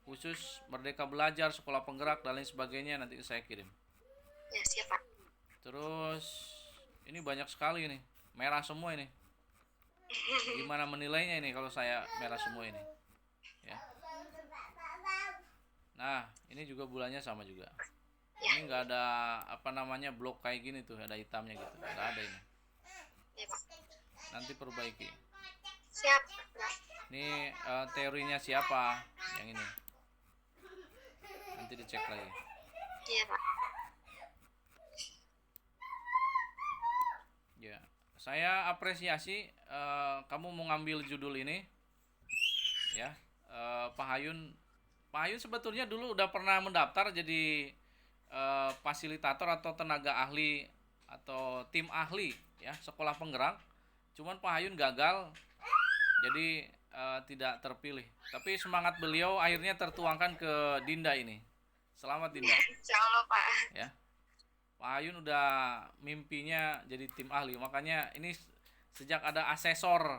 khusus Merdeka Belajar, Sekolah Penggerak dan lain sebagainya, nanti saya kirim. Ya, siap, Pak. Terus ini banyak sekali nih, merah semua ini. Gimana menilainya ini kalau saya merah semua ini, ya. Nah, ini juga bulannya sama juga. Ini nggak ada apa namanya blok kayak gini tuh, ada hitamnya gitu, nggak ada ini. Ya, Pak. Nanti perbaiki. Siap, Pak. Ini teorinya siapa yang ini? Nanti dicek lagi. Iya, Pak. Ya, saya apresiasi kamu mau ngambil judul ini, ya. Pak Hayun sebetulnya dulu udah pernah mendaftar jadi fasilitator atau tenaga ahli atau tim ahli, ya, sekolah penggerak. Cuman Pak Hayun gagal, jadi tidak terpilih. Tapi semangat beliau akhirnya tertuangkan ke Dinda ini. Selamat, Dinda. Insya Allah, Pak. Ya. Pak Hayun udah mimpinya jadi tim ahli, makanya ini sejak ada asesor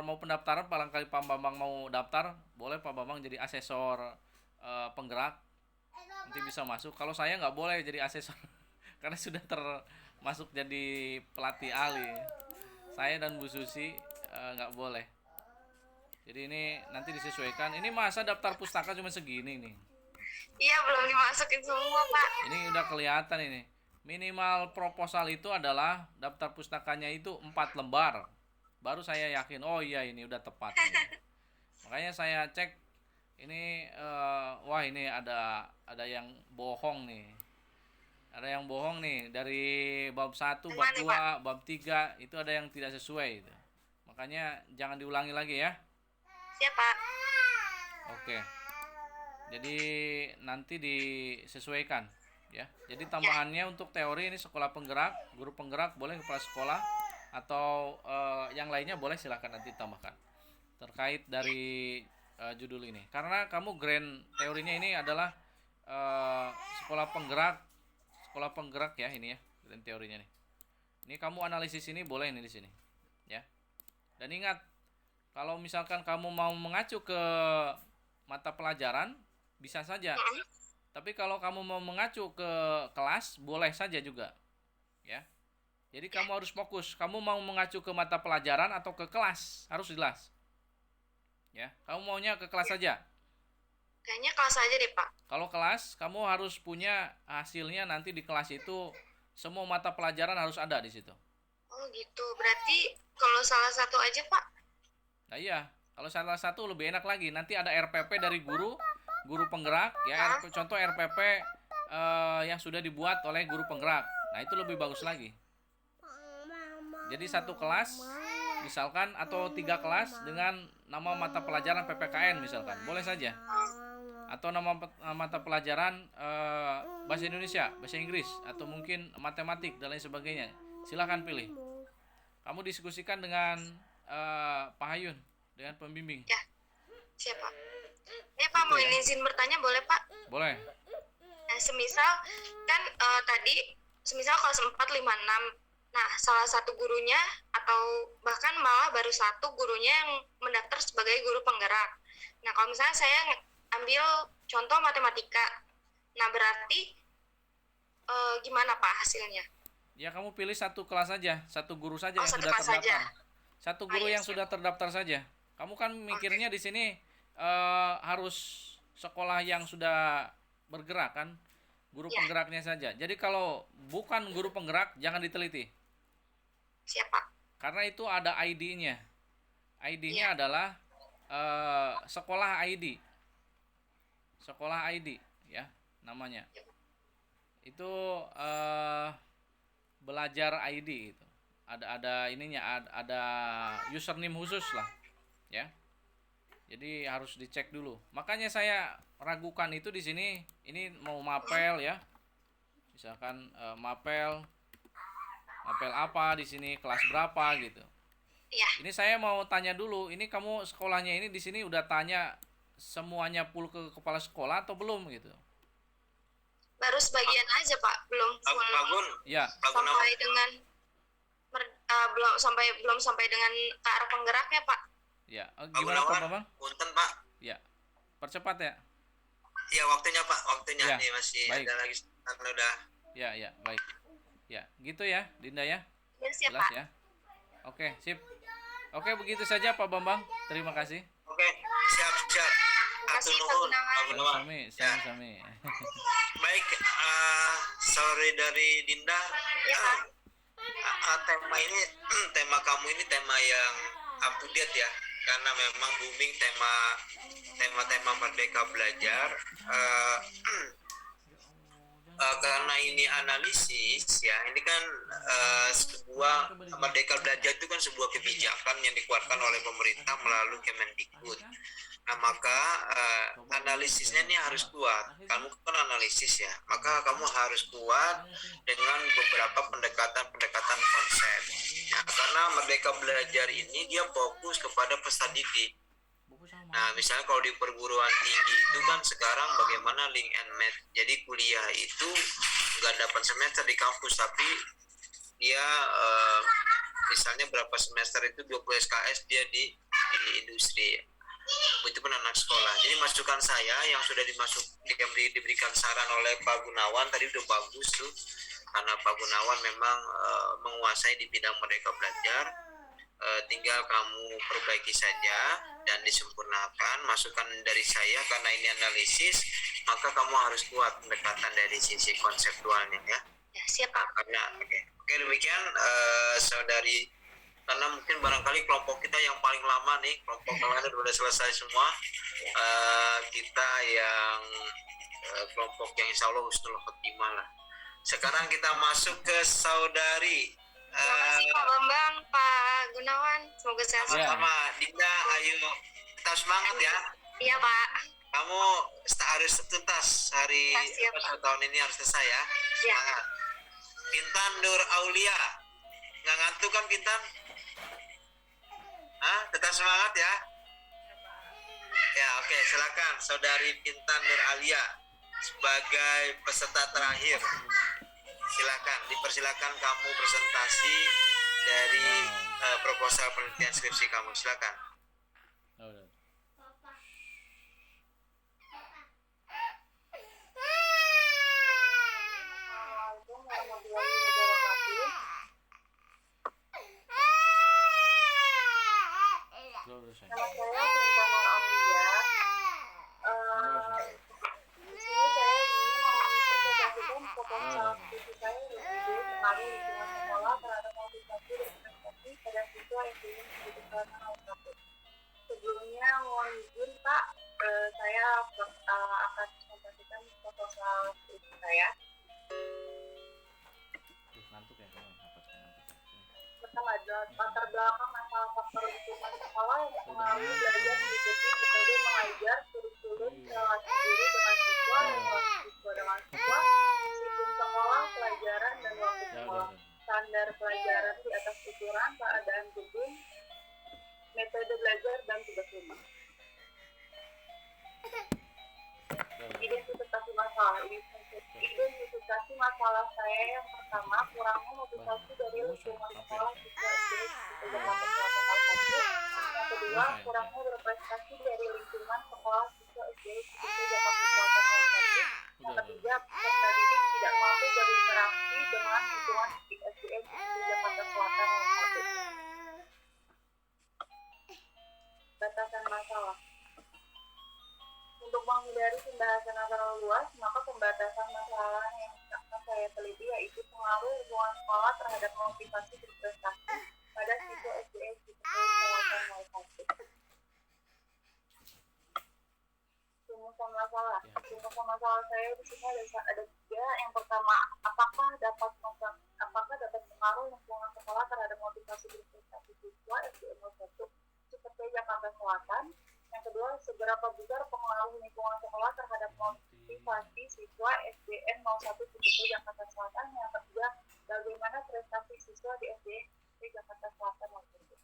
mau pendaftaran, barangkali Pak Bambang mau daftar, boleh Pak Bambang jadi asesor penggerak, nanti bisa masuk. Kalau saya nggak boleh jadi asesor karena sudah termasuk jadi pelatih ahli. Saya dan Bu Susi nggak boleh. Jadi ini nanti disesuaikan. Ini masa daftar pustaka cuma segini nih. Iya, belum dimasukin semua, Pak. Ini udah kelihatan ini. Minimal proposal itu adalah daftar pustakanya itu 4 lembar. Baru saya yakin, oh iya ini udah tepat. Makanya saya cek ini wah ini ada yang bohong nih. Ada yang bohong nih dari bab 1, bab 2, bab 3 itu ada yang tidak sesuai itu. Makanya jangan diulangi lagi ya. Siap, Pak. Oke. Jadi nanti disesuaikan ya. Jadi tambahannya untuk teori ini sekolah penggerak, guru penggerak boleh, kepala sekolah atau yang lainnya boleh, silakan nanti tambahkan terkait dari judul ini. Karena kamu grand teorinya ini adalah sekolah penggerak ya ini ya, grand teorinya nih. Ini kamu analisis ini boleh nih di sini ya. Dan ingat, kalau misalkan kamu mau mengacu ke mata pelajaran bisa saja Tapi kalau kamu mau mengacu ke kelas, boleh saja juga. Ya. Jadi kamu harus fokus. Kamu mau mengacu ke mata pelajaran atau ke kelas? Harus jelas. Ya, kamu maunya ke kelas saja. Kayaknya kelas aja deh, Pak. Kalau kelas, kamu harus punya hasilnya nanti di kelas itu semua mata pelajaran harus ada di situ. Oh gitu. Berarti kalau salah satu aja, Pak? Nah iya, kalau salah satu lebih enak lagi. Nanti ada RPP dari guru penggerak ya. Contoh RPP yang sudah dibuat oleh guru penggerak. Nah itu lebih bagus lagi. Jadi satu kelas misalkan atau 3 kelas dengan nama mata pelajaran PPKN misalkan, boleh saja. Atau nama mata pelajaran bahasa Indonesia, bahasa Inggris, atau mungkin matematik dan lain sebagainya. Silahkan pilih. Kamu diskusikan dengan Pak Hayun, dengan pembimbing. Ya, siapa? Ya Pak, mau izin bertanya boleh Pak? Boleh. Nah, semisal kan tadi, semisal kelas 4, 5, 6. Nah, salah satu gurunya atau bahkan malah baru satu gurunya yang mendaftar sebagai guru penggerak. Nah, kalau misalnya saya ambil contoh matematika, nah berarti gimana Pak hasilnya? Ya kamu pilih satu kelas saja, satu guru saja Oh, yang satu sudah kelas terdaftar. saja. Satu guru iya, yang siap. sudah terdaftar saja. Kamu kan mikirnya di sini harus sekolah yang sudah bergerak kan, guru Ya. penggeraknya saja. Jadi kalau bukan guru penggerak jangan diteliti. Siapa? Karena itu ada ID-nya. ID-nya Iya. adalah sekolah ID. Sekolah ID ya namanya. Itu belajar ID itu. Ada ininya, ada username khusus lah ya. Jadi harus dicek dulu. Makanya saya ragukan itu di sini. Ini mau mapel ya. Misalkan mapel apa di sini, kelas berapa gitu. Iya. Ini saya mau tanya dulu, ini kamu sekolahnya ini di sini udah tanya semuanya full ke kepala sekolah atau belum gitu? Baru sebagian aja Pak, belum full. Pak Gun, Ya, Pak Gunawan. Sampai dengan belum sampai dengan ke arah penggeraknya Pak. ya. Pak Gimana Pak Gunawan, Bambang? punten Pak. Ya, percepat ya. Ya waktunya Pak, waktunya Ya, nih masih baik. ada lagi. Karena udah. Ya, baik. Ya, gitu ya, Dinda ya. Ya siap Jelas Pak. ya. Oke, sip. Oke, begitu saja Pak Bambang. Terima kasih. Oke, siap. Terima kasih, Atur Pak nuhun, Gunawan. Pak Gunawan. Sami. Baik, sorry dari Dinda. Ya, Pak. Tema ini, tema kamu ini tema yang up to date ya, karena memang booming tema Merdeka Belajar. Karena ini analisis ya, ini kan sebuah Merdeka Belajar itu kan sebuah kebijakan yang dikeluarkan oleh pemerintah melalui Kemendikbud. Nah maka analisisnya ini harus kuat. Kamu kan analisis ya, maka kamu harus kuat dengan beberapa pendekatan konsep. Nah, karena Merdeka Belajar ini dia fokus kepada peserta didik. Nah, misalnya kalau di perguruan tinggi itu kan sekarang bagaimana link and match. Jadi kuliah itu nggak dapat semester di kampus, tapi dia misalnya berapa semester itu 20 SKS dia di industri. Itu pun anak sekolah. Jadi masukan saya yang sudah diberikan saran oleh Pak Gunawan tadi udah bagus tuh. Karena Pak Gunawan memang menguasai di bidang Merdeka Belajar. Tinggal kamu perbaiki saja dan disempurnakan. Masukan dari saya karena ini analisis, maka kamu harus kuat pendekatan dari sisi konseptualnya ya. Ya, siap Pak. Karena oke demikian saudari, karena mungkin barangkali kelompok kita yang paling lama nih, kelompok kalian sudah selesai semua. Kita yang kelompok yang insya Allah husnul khotimah lah. Sekarang kita masuk ke saudari. Terima kasih Pak Bambang, Pak Gunawan. Semoga sehat. Ya. Sama Dinda, ayo tetap semangat ya. Iya Pak. Kamu harus tuntas hari Ya, siap, Pak. tahun ini harus selesai ya. Ya. Semangat. Pintan Nur Aulia, nggak ngantuk kan Pintan? Hah? Tetap semangat ya. Ya oke, silakan saudari Pintan Nur Aulia sebagai peserta terakhir. Dipersilakan kamu presentasi dari proposal penelitian skripsi kamu. Silakan. udah saya. Nama saya Sinta Nur Aulia. Di sini saya ingin mempresentasikan proposal studi saya yaitu pengaruh lingkungan sekolah terhadap motivasi dan prestasi pada siswa yang ingin mengikuti kelas satu. Sebelumnya mohon izin Pak, saya akan mempresentasikan proposal studi saya. Ngantuk ya, ngantuk. Pertama adalah latar belakang masalah faktor lingkungan sekolah yang mempengaruhi belajar mengikuti metode mengajar, kurikulum, relasi guru dengan siswa, relasi siswa dengan siswa, sistem sekolah, pelajaran, dan waktu Ya sekolah, udah. standar pelajaran di atas ukuran, keadaan gedung, metode belajar, dan tugas rumah. Identifikasi masalah. Identifikasi masalah saya yang pertama, kurangnya motivasi dari lingkungan sekolah siswa SD di Jakarta Selatan satu. Yang kedua, kurangnya berprestasi dari lingkungan sekolah siswa SD di Jakarta Selatan satu. Yang ketiga, peserta didik tidak mampu berinteraksi dengan lingkungan di SDN di Jakarta Selatan satu. Batasan masalah. Untuk menghindari pembahasan yang terlalu luas, maka pembatasan masalah yang akan saya teliti yaitu pengaruh lingkungan sekolah terhadap motivasi berprestasi pada siswa SDN di Selatan 01. Rumusan masalah saya di sini ada tiga. Yang pertama, apakah dapat pengaruh lingkungan sekolah terhadap motivasi berprestasi siswa SDN 01 seperti Jakarta Selatan. Yang kedua, seberapa besar pengaruh lingkungan sekolah terhadap motivasi siswa SDN 01 Cipete Jakarta Selatan. Yang ketiga, bagaimana prestasi siswa di SDN Jakarta Selatan waktu itu.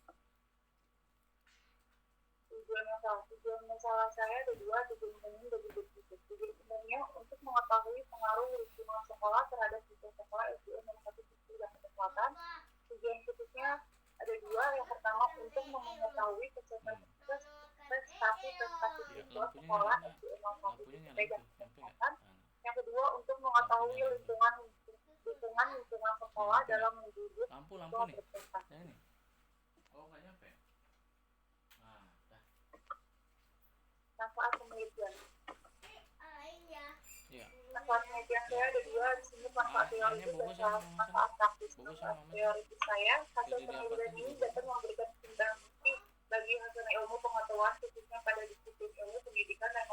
Tujuan masalah saya ada dua, tujuan umum bagi berpikir. Tujuan umumnya untuk mengetahui pengaruh lingkungan sekolah terhadap siswa sekolah SDN 01 Cipete Jakarta Selatan. Tujuan khususnya ada dua. Yang pertama, untuk mengetahui prestasi siswa sekolah SDN 01 Cipete Jakarta Selatan. Yang kedua, untuk mengetahui lingkungan sekolah dalam mendidik Lampu siswa nih. berprestasi. Yang ini. Oh, nggak nyampe. Nah, dah. Manfaat penelitian. Iya. Manfaat penelitian saya ada dua di sini, manfaat teoritis dan manfaat praktis. Manfaat teoritis saya, hasil penelitian ini dapat memberikan sumber bukti bagi hasil ilmu pengetahuan khususnya pada disiplin ilmu pendidikan dan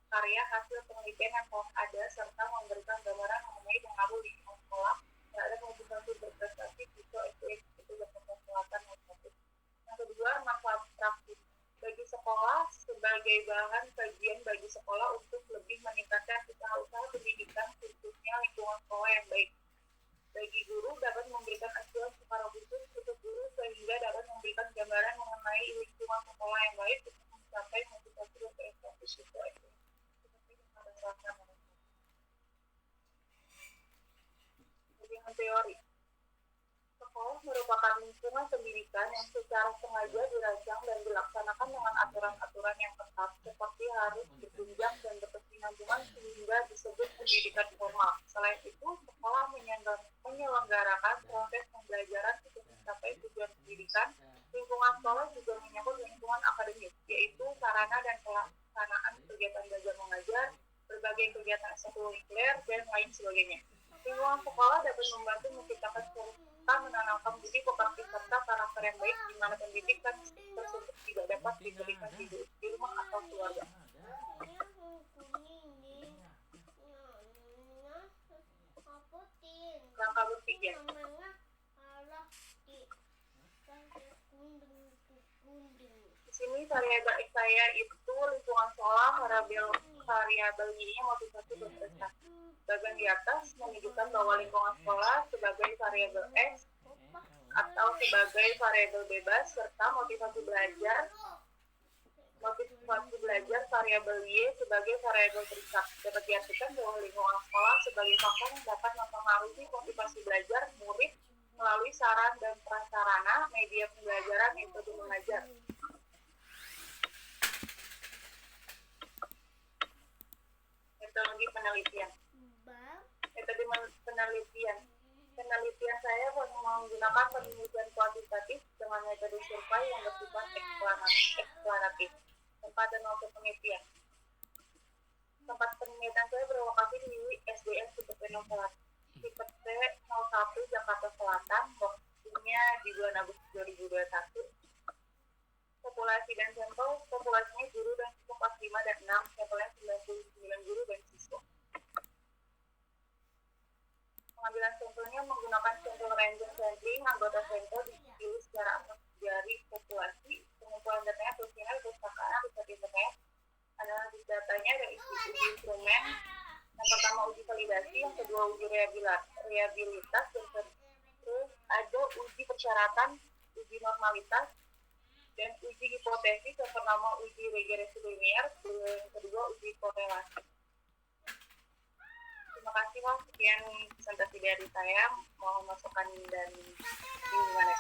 karya hasil penelitian yang telah ada serta memberikan gambaran mengenai pengaruh lingkungan sekolah terhadap motivasi berprestasi siswa SDN itu Jakarta Selatan. Yang kedua, manfaat praktis bagi sekolah sebagai bahan kajian bagi sekolah untuk lebih meningkatkan usaha-usaha pendidikan khususnya lingkungan sekolah yang baik. Bagi guru dapat memberikan acuan secara khusus untuk guru sehingga dapat memberikan gambaran mengenai lingkungan sekolah yang baik untuk mencapai motivasi berprestasi siswa SDN. Dengan teori, sekolah merupakan lingkungan pendidikan yang secara sengaja dirancang dan dilaksanakan dengan aturan-aturan yang ketat seperti harus berjenjang dan berkesinambungan sehingga disebut pendidikan formal. Selain itu, sekolah menyelenggarakan proses pembelajaran untuk mencapai tujuan pendidikan. Lingkungan sekolah juga menyangkut lingkungan akademis, yaitu sarana dan pelaksanaan kegiatan belajar mengajar, berbagai kegiatan ekstrakurikuler, dan lain sebagainya. Lingkungan sekolah dapat membantu menciptakan serta menanamkan budi pekerti serta karakter yang baik di mana pendidikan tersebut tidak dapat diberikan di rumah atau keluarga. Langkah berpikir. Di sini variabel X saya itu lingkungan sekolah, variabel Y-nya motivasi berprestasi. Bagian di atas menunjukkan bahwa lingkungan sekolah sebagai variabel X atau sebagai variabel bebas serta motivasi belajar variabel Y sebagai variabel terikat. Dapat diartikan bahwa lingkungan sekolah sebagai faktor yang dapat mempengaruhi motivasi belajar murid melalui saran dan prasarana, media pembelajaran, metode mengajar. Metodologi penelitian. Metode penelitian. Penelitian saya menggunakan penelitian kuantitatif dengan metode survei yang bersifat eksplanatif. Tempat dan waktu penelitian. Tempat penelitian saya berlokasi di SDN Tipe Novelat, Tipe T01 Jakarta Selatan, waktunya di bulan Agustus 2021. Populasi dan sampel, populasinya guru dan siswa kelas 5 dan 6, sampelnya 99 guru dan siswa. Pengambilan sampelnya menggunakan sampel random sampling, anggota sampel dipilih secara atas dari populasi. Pengumpulan datanya kuesioner, perpustakaan, riset internet, analisis datanya dan uji instrumen. Yang pertama uji validasi, yang kedua uji reliabilitas, dan terus ada uji persyaratan, uji normalitas, dan uji hipotesis. Yang pertama uji regresi linear, dan kedua uji korelasi. Terima kasih Mas, sekian presentasi dari saya. Mohon masukan dan bimbingannya.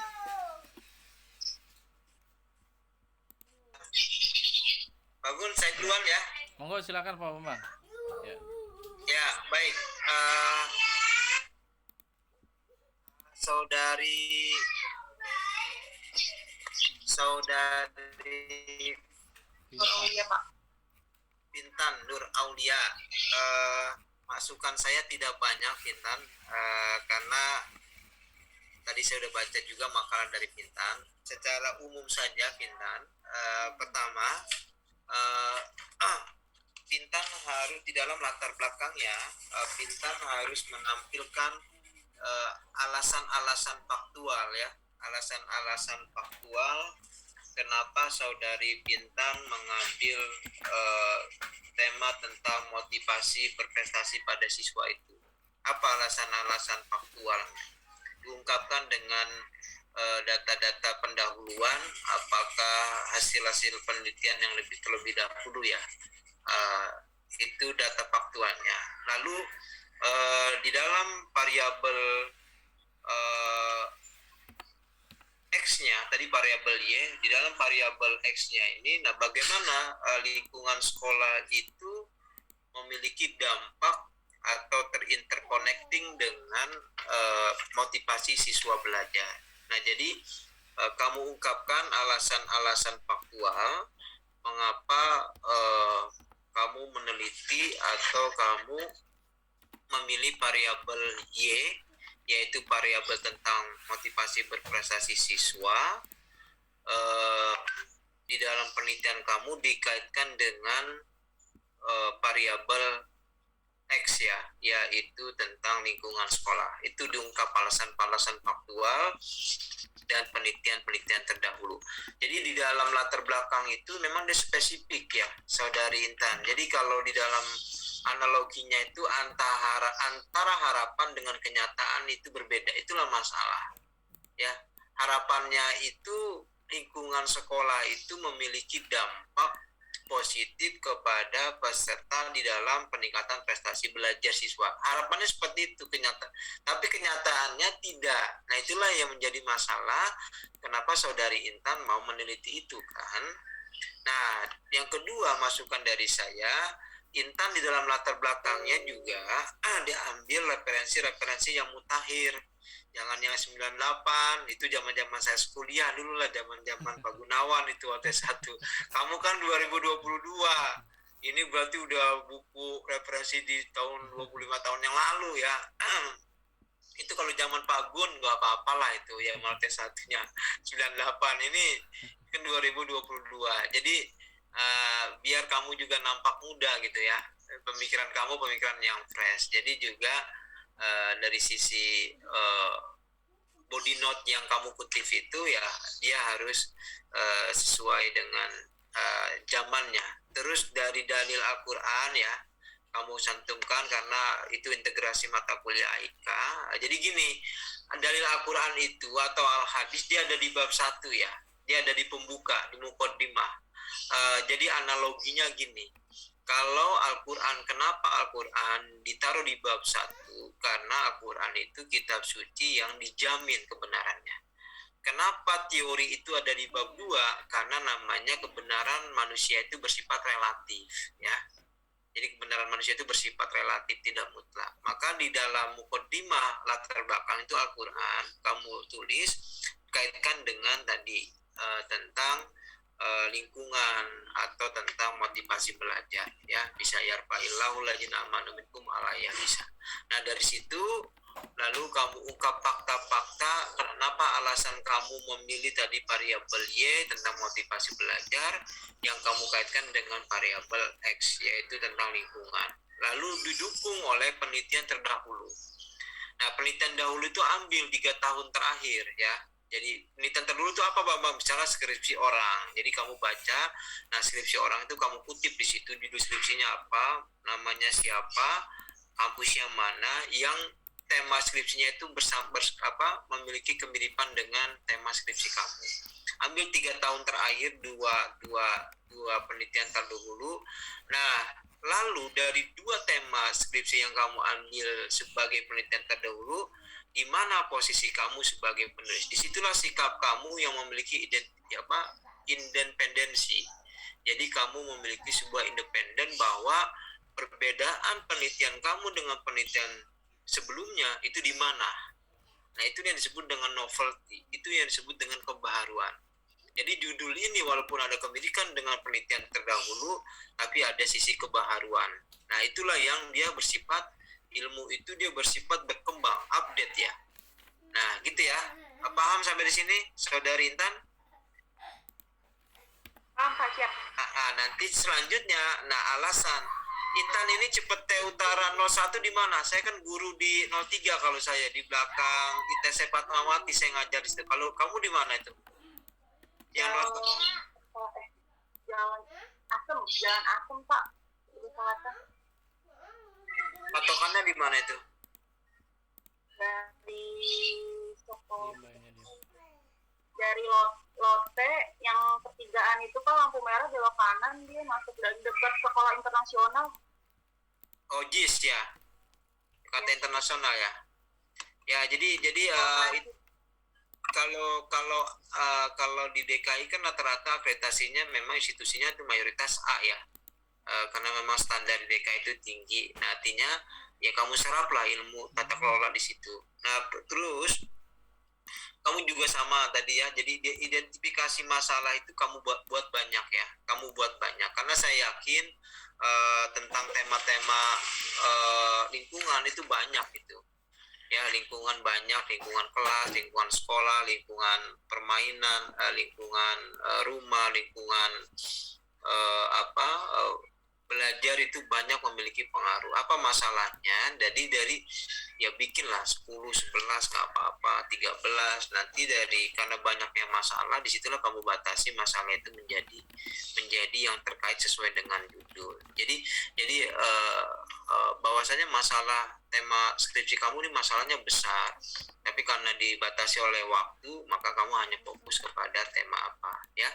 Pak Gun, saya duluan ya. Monggo silakan Pak Bambang. Ya. Ya, baik. Saudari Oh iya Pak. Pintan Nur Aulia, masukan saya tidak banyak Pintan, karena tadi saya udah baca juga makalah dari Pintan. Secara umum saja Pintan, pertama Pintan harus di dalam latar belakangnya, Pintan harus menampilkan alasan-alasan faktual ya, alasan-alasan faktual kenapa saudari Pintan mengambil tema tentang motivasi berprestasi pada siswa itu. Apa alasan-alasan faktualnya? Diungkapkan dengan data-data pendahuluan, apakah hasil-hasil penelitian yang terlebih dahulu ya. Itu data faktualnya. Lalu di dalam variabel X-nya, tadi variabel Y, di dalam variabel X-nya ini, nah bagaimana lingkungan sekolah itu memiliki dampak atau terinterconnecting dengan motivasi siswa belajar. Nah jadi kamu ungkapkan alasan-alasan faktual mengapa kamu meneliti atau kamu memilih variabel Y, yaitu variabel tentang motivasi berprestasi siswa. Di dalam penelitian kamu dikaitkan dengan variabel X ya, yaitu tentang lingkungan sekolah. Itu diungkap alasan-alasan faktual dan penelitian-penelitian terdahulu. Jadi di dalam latar belakang itu memang dia spesifik ya, Saudari Intan. Jadi kalau di dalam analoginya itu antara harapan dengan kenyataan itu berbeda. Itulah masalah. Ya, harapannya itu lingkungan sekolah itu memiliki dampak positif kepada peserta di dalam peningkatan prestasi belajar siswa. Harapannya seperti itu tapi kenyataannya tidak. Nah, itulah yang menjadi masalah kenapa Saudari Intan mau meneliti itu kan. Nah, yang kedua masukan dari saya, Intan di dalam latar belakangnya juga diambil referensi-referensi yang mutakhir. Jangan yang 98, itu zaman-zaman saya kuliah dulu lah, zaman-zaman Pak Gunawan itu OT1. Kamu kan 2022. Ini berarti udah buku referensi di tahun 25 tahun yang lalu ya. Itu kalau zaman Pak Gun nggak apa-apalah itu ya, OT1-nya 98. Ini kan 2022. Jadi biar kamu juga nampak muda gitu ya, pemikiran kamu pemikiran yang fresh. Jadi juga dari sisi body note yang kamu kutip itu ya, dia harus sesuai dengan zamannya. Terus dari dalil Al-Quran ya, kamu santumkan karena itu integrasi mata kuliah AIK. Jadi gini, dalil Al-Quran itu atau Al-Hadis dia ada di bab 1 ya, dia ada di pembuka, di muqaddimah. Jadi analoginya gini, kalau Al-Quran, kenapa Al-Quran ditaruh di bab 1? Karena Al-Quran itu kitab suci yang dijamin kebenarannya. Kenapa teori itu ada di bab 2? Karena namanya kebenaran manusia itu bersifat relatif ya. Jadi kebenaran manusia itu bersifat relatif, tidak mutlak. Maka di dalam mukaddimah latar belakang itu Al-Quran kamu tulis kaitkan dengan tadi tentang lingkungan atau tentang motivasi belajar, ya. Bisa yarfa'illahu ladzina amanu minkum alaya, bisa. Nah dari situ lalu kamu ungkap fakta-fakta kenapa alasan kamu memilih tadi variabel Y tentang motivasi belajar yang kamu kaitkan dengan variabel X yaitu tentang lingkungan. Lalu didukung oleh penelitian terdahulu. Nah penelitian dahulu itu ambil 3 tahun terakhir, ya. Jadi penelitian terdahulu itu apa Bambang? Bicara skripsi orang. Jadi kamu baca, nah skripsi orang itu kamu kutip di situ, judul skripsinya apa, namanya siapa, kampus yang mana, yang tema skripsinya itu memiliki kemiripan dengan tema skripsi kamu. Ambil 3 tahun terakhir, dua penelitian terdahulu. Nah, lalu dari 2 tema skripsi yang kamu ambil sebagai penelitian terdahulu, di mana posisi kamu sebagai penulis? Disitulah sikap kamu yang memiliki independensi. Jadi kamu memiliki sebuah independen bahwa perbedaan penelitian kamu dengan penelitian sebelumnya itu di mana? Nah, itu yang disebut dengan novelty, itu yang disebut dengan kebaharuan. Jadi judul ini walaupun ada kemiripan dengan penelitian terdahulu, tapi ada sisi kebaharuan. Nah, itulah yang dia bersifat, ilmu itu dia bersifat berkembang, update ya. Nah, gitu ya. Paham sampai di sini, Saudari Intan? Paham Pak, siap. Nanti selanjutnya, nah alasan Intan ini Cipete Utara 01 di mana? Saya kan guru di 03 kalau saya di belakang ITC Fatmawati saya ngajar di situ. Kalau kamu di mana itu? Yang Jalan Asem Pak. Di selatan. patokannya di mana itu? Dari Soko, Mbaknya dia. dari Lotte yang ketigaan itu Pak, lampu merah belok kanan, dia masuk dari dekat sekolah internasional. Oh, JIS ya. Kata internasional ya. Ya, jadi kalau di DKI kan rata-rata akreditasinya memang institusinya itu mayoritas A ya. Karena memang standar di DKI itu tinggi. Nah, artinya ya kamu seraplah ilmu tata kelola di situ. Nah, terus kamu juga sama tadi ya. Jadi identifikasi masalah itu kamu buat banyak ya. Kamu buat banyak karena saya yakin tentang tema-tema lingkungan itu banyak gitu. Ya, lingkungan banyak, lingkungan kelas, lingkungan sekolah, lingkungan permainan, lingkungan rumah, lingkungan belajar itu banyak memiliki pengaruh. Apa masalahnya? Jadi dari ya bikinlah 10, 11 nggak apa-apa, 13. Nanti karena banyaknya masalah, disitulah kamu batasi masalah itu menjadi yang terkait sesuai dengan judul. Jadi bahwasanya masalah tema skripsi kamu ini masalahnya besar, tapi karena dibatasi oleh waktu, maka kamu hanya fokus kepada tema apa, ya.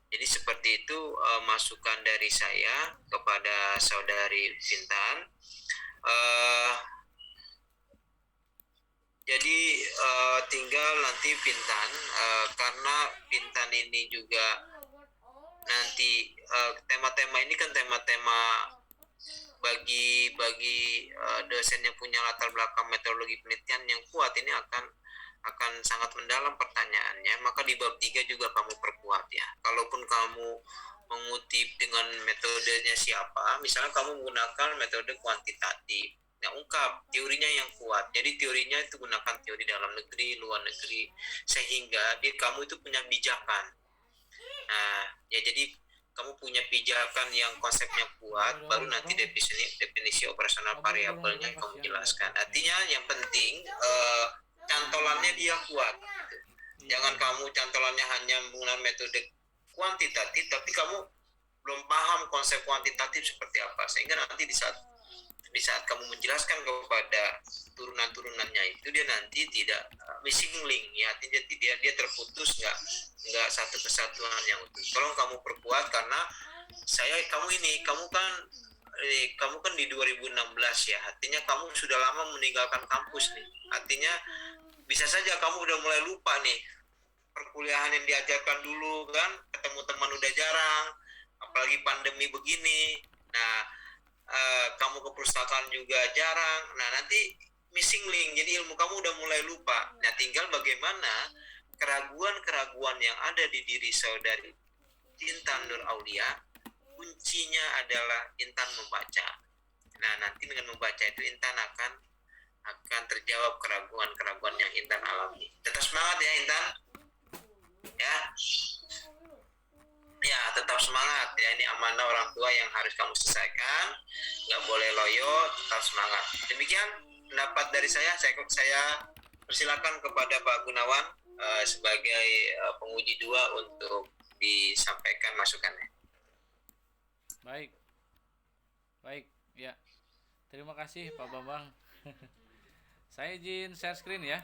Jadi seperti itu masukan dari saya kepada Saudari Pintan. Jadi tinggal nanti Pintan, karena Pintan ini juga nanti tema-tema ini kan tema-tema bagi dosen yang punya latar belakang metodologi penelitian yang kuat, ini akan sangat mendalam pertanyaannya. Maka di bab 3 juga kamu perkuat ya. Kalaupun kamu mengutip dengan metodenya siapa, misalnya kamu menggunakan metode kuantitatif, nah ungkap teorinya yang kuat. Jadi teorinya itu gunakan teori dalam negeri, luar negeri, sehingga kamu itu punya pijakan. Nah, ya jadi kamu punya pijakan yang konsepnya kuat, baru nanti definisi operasional variabelnya yang kamu jelaskan. Artinya yang penting cantolannya dia kuat gitu. Jangan kamu cantolannya hanya menggunakan metode kuantitatif tapi kamu belum paham konsep kuantitatif seperti apa, sehingga nanti di saat kamu menjelaskan kepada turunan-turunannya itu dia nanti tidak missing link ya, artinya dia terputus, nggak satu kesatuan yang utuh. Tolong kamu perkuat karena kamu kan di 2016 ya, artinya kamu sudah lama meninggalkan kampus nih, artinya bisa saja kamu udah mulai lupa nih perkuliahan yang diajarkan dulu kan, ketemu teman udah jarang, apalagi pandemi begini. Nah, kamu ke perpustakaan juga jarang. Nah, nanti missing link, jadi ilmu kamu udah mulai lupa. Nah, tinggal bagaimana keraguan-keraguan yang ada di diri saudari Intan Nur Aulia, kuncinya adalah Intan membaca. Nah, nanti dengan membaca itu Intan akan terjawab keraguan-keraguan yang Intan alami. Tetap semangat ya Intan. Ya. Ya, tetap semangat ya. Ini amanah orang tua yang harus kamu selesaikan. Nggak boleh loyo, tetap semangat. Demikian pendapat dari saya. Saya persilakan kepada Pak Gunawan sebagai penguji dua untuk disampaikan masukannya. Baik. Baik, ya. Terima kasih Pak Bambang. Saya izin share screen ya.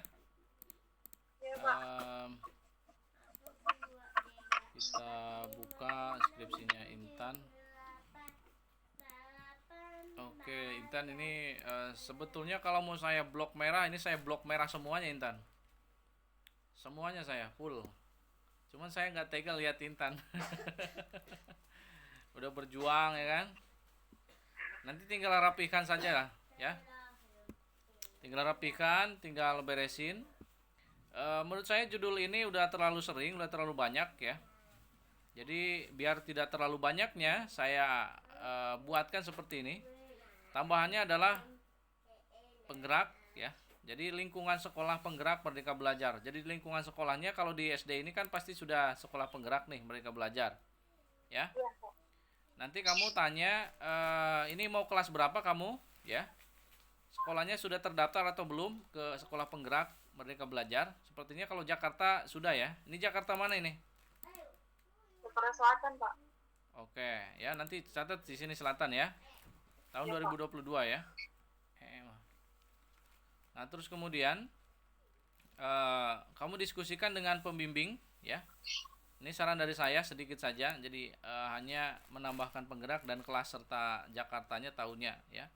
Kita buka skripsinya Intan. Oke, Intan ini sebetulnya kalau mau saya blok merah, ini saya blok merah semuanya Intan. Semuanya saya full. Cuman saya nggak tega lihat Intan. Udah berjuang ya kan. Nanti tinggal rapihkan saja lah ya. Tinggal rapihkan, tinggal beresin. Menurut saya judul ini udah terlalu sering, udah terlalu banyak ya. Jadi biar tidak terlalu banyaknya, saya buatkan seperti ini. Tambahannya adalah penggerak ya. Jadi lingkungan sekolah penggerak Merdeka Belajar. Jadi lingkungan sekolahnya kalau di SD ini kan pasti sudah sekolah penggerak nih Merdeka Belajar. Ya. Nanti kamu tanya, ini mau kelas berapa kamu? Ya. Sekolahnya sudah terdaftar atau belum ke sekolah penggerak Merdeka Belajar? Sepertinya kalau Jakarta sudah ya. Ini Jakarta mana ini? Jakarta Selatan, Pak. Oke, ya nanti catat di sini selatan ya. Tahun 2022 ya. Nah, terus kemudian kamu diskusikan dengan pembimbing ya. Ini saran dari saya sedikit saja. Jadi hanya menambahkan penggerak dan kelas serta Jakartanya tahunnya ya.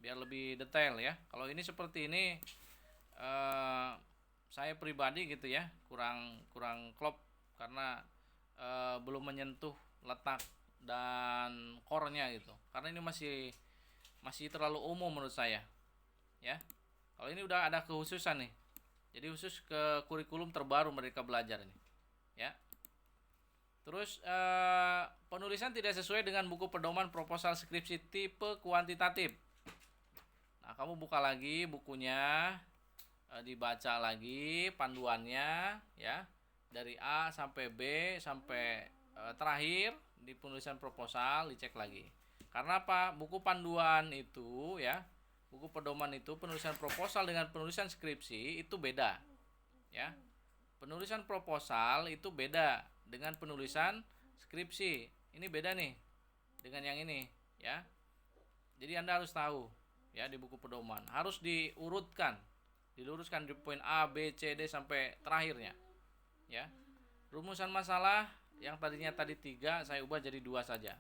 Biar lebih detail ya. Kalau ini seperti ini saya pribadi gitu ya, kurang klop karena belum menyentuh letak dan core-nya gitu. Karena ini masih terlalu umum menurut saya. Ya. Kalau ini udah ada kekhususan nih. Jadi khusus ke kurikulum terbaru Merdeka Belajar ini. Ya. Terus penulisan tidak sesuai dengan buku pedoman proposal skripsi tipe kuantitatif. Nah, kamu buka lagi bukunya, dibaca lagi panduannya ya. Dari A sampai B sampai terakhir di penulisan proposal dicek lagi. Karena apa? Buku panduan itu ya, buku pedoman itu penulisan proposal dengan penulisan skripsi itu beda. Ya. Penulisan proposal itu beda dengan penulisan skripsi. Ini beda nih dengan yang ini ya. Jadi Anda harus tahu ya, di buku pedoman harus diurutkan, diluruskan di poin A, B, C, D sampai terakhirnya. Ya, rumusan masalah yang tadinya tadi 3 saya ubah jadi 2 saja.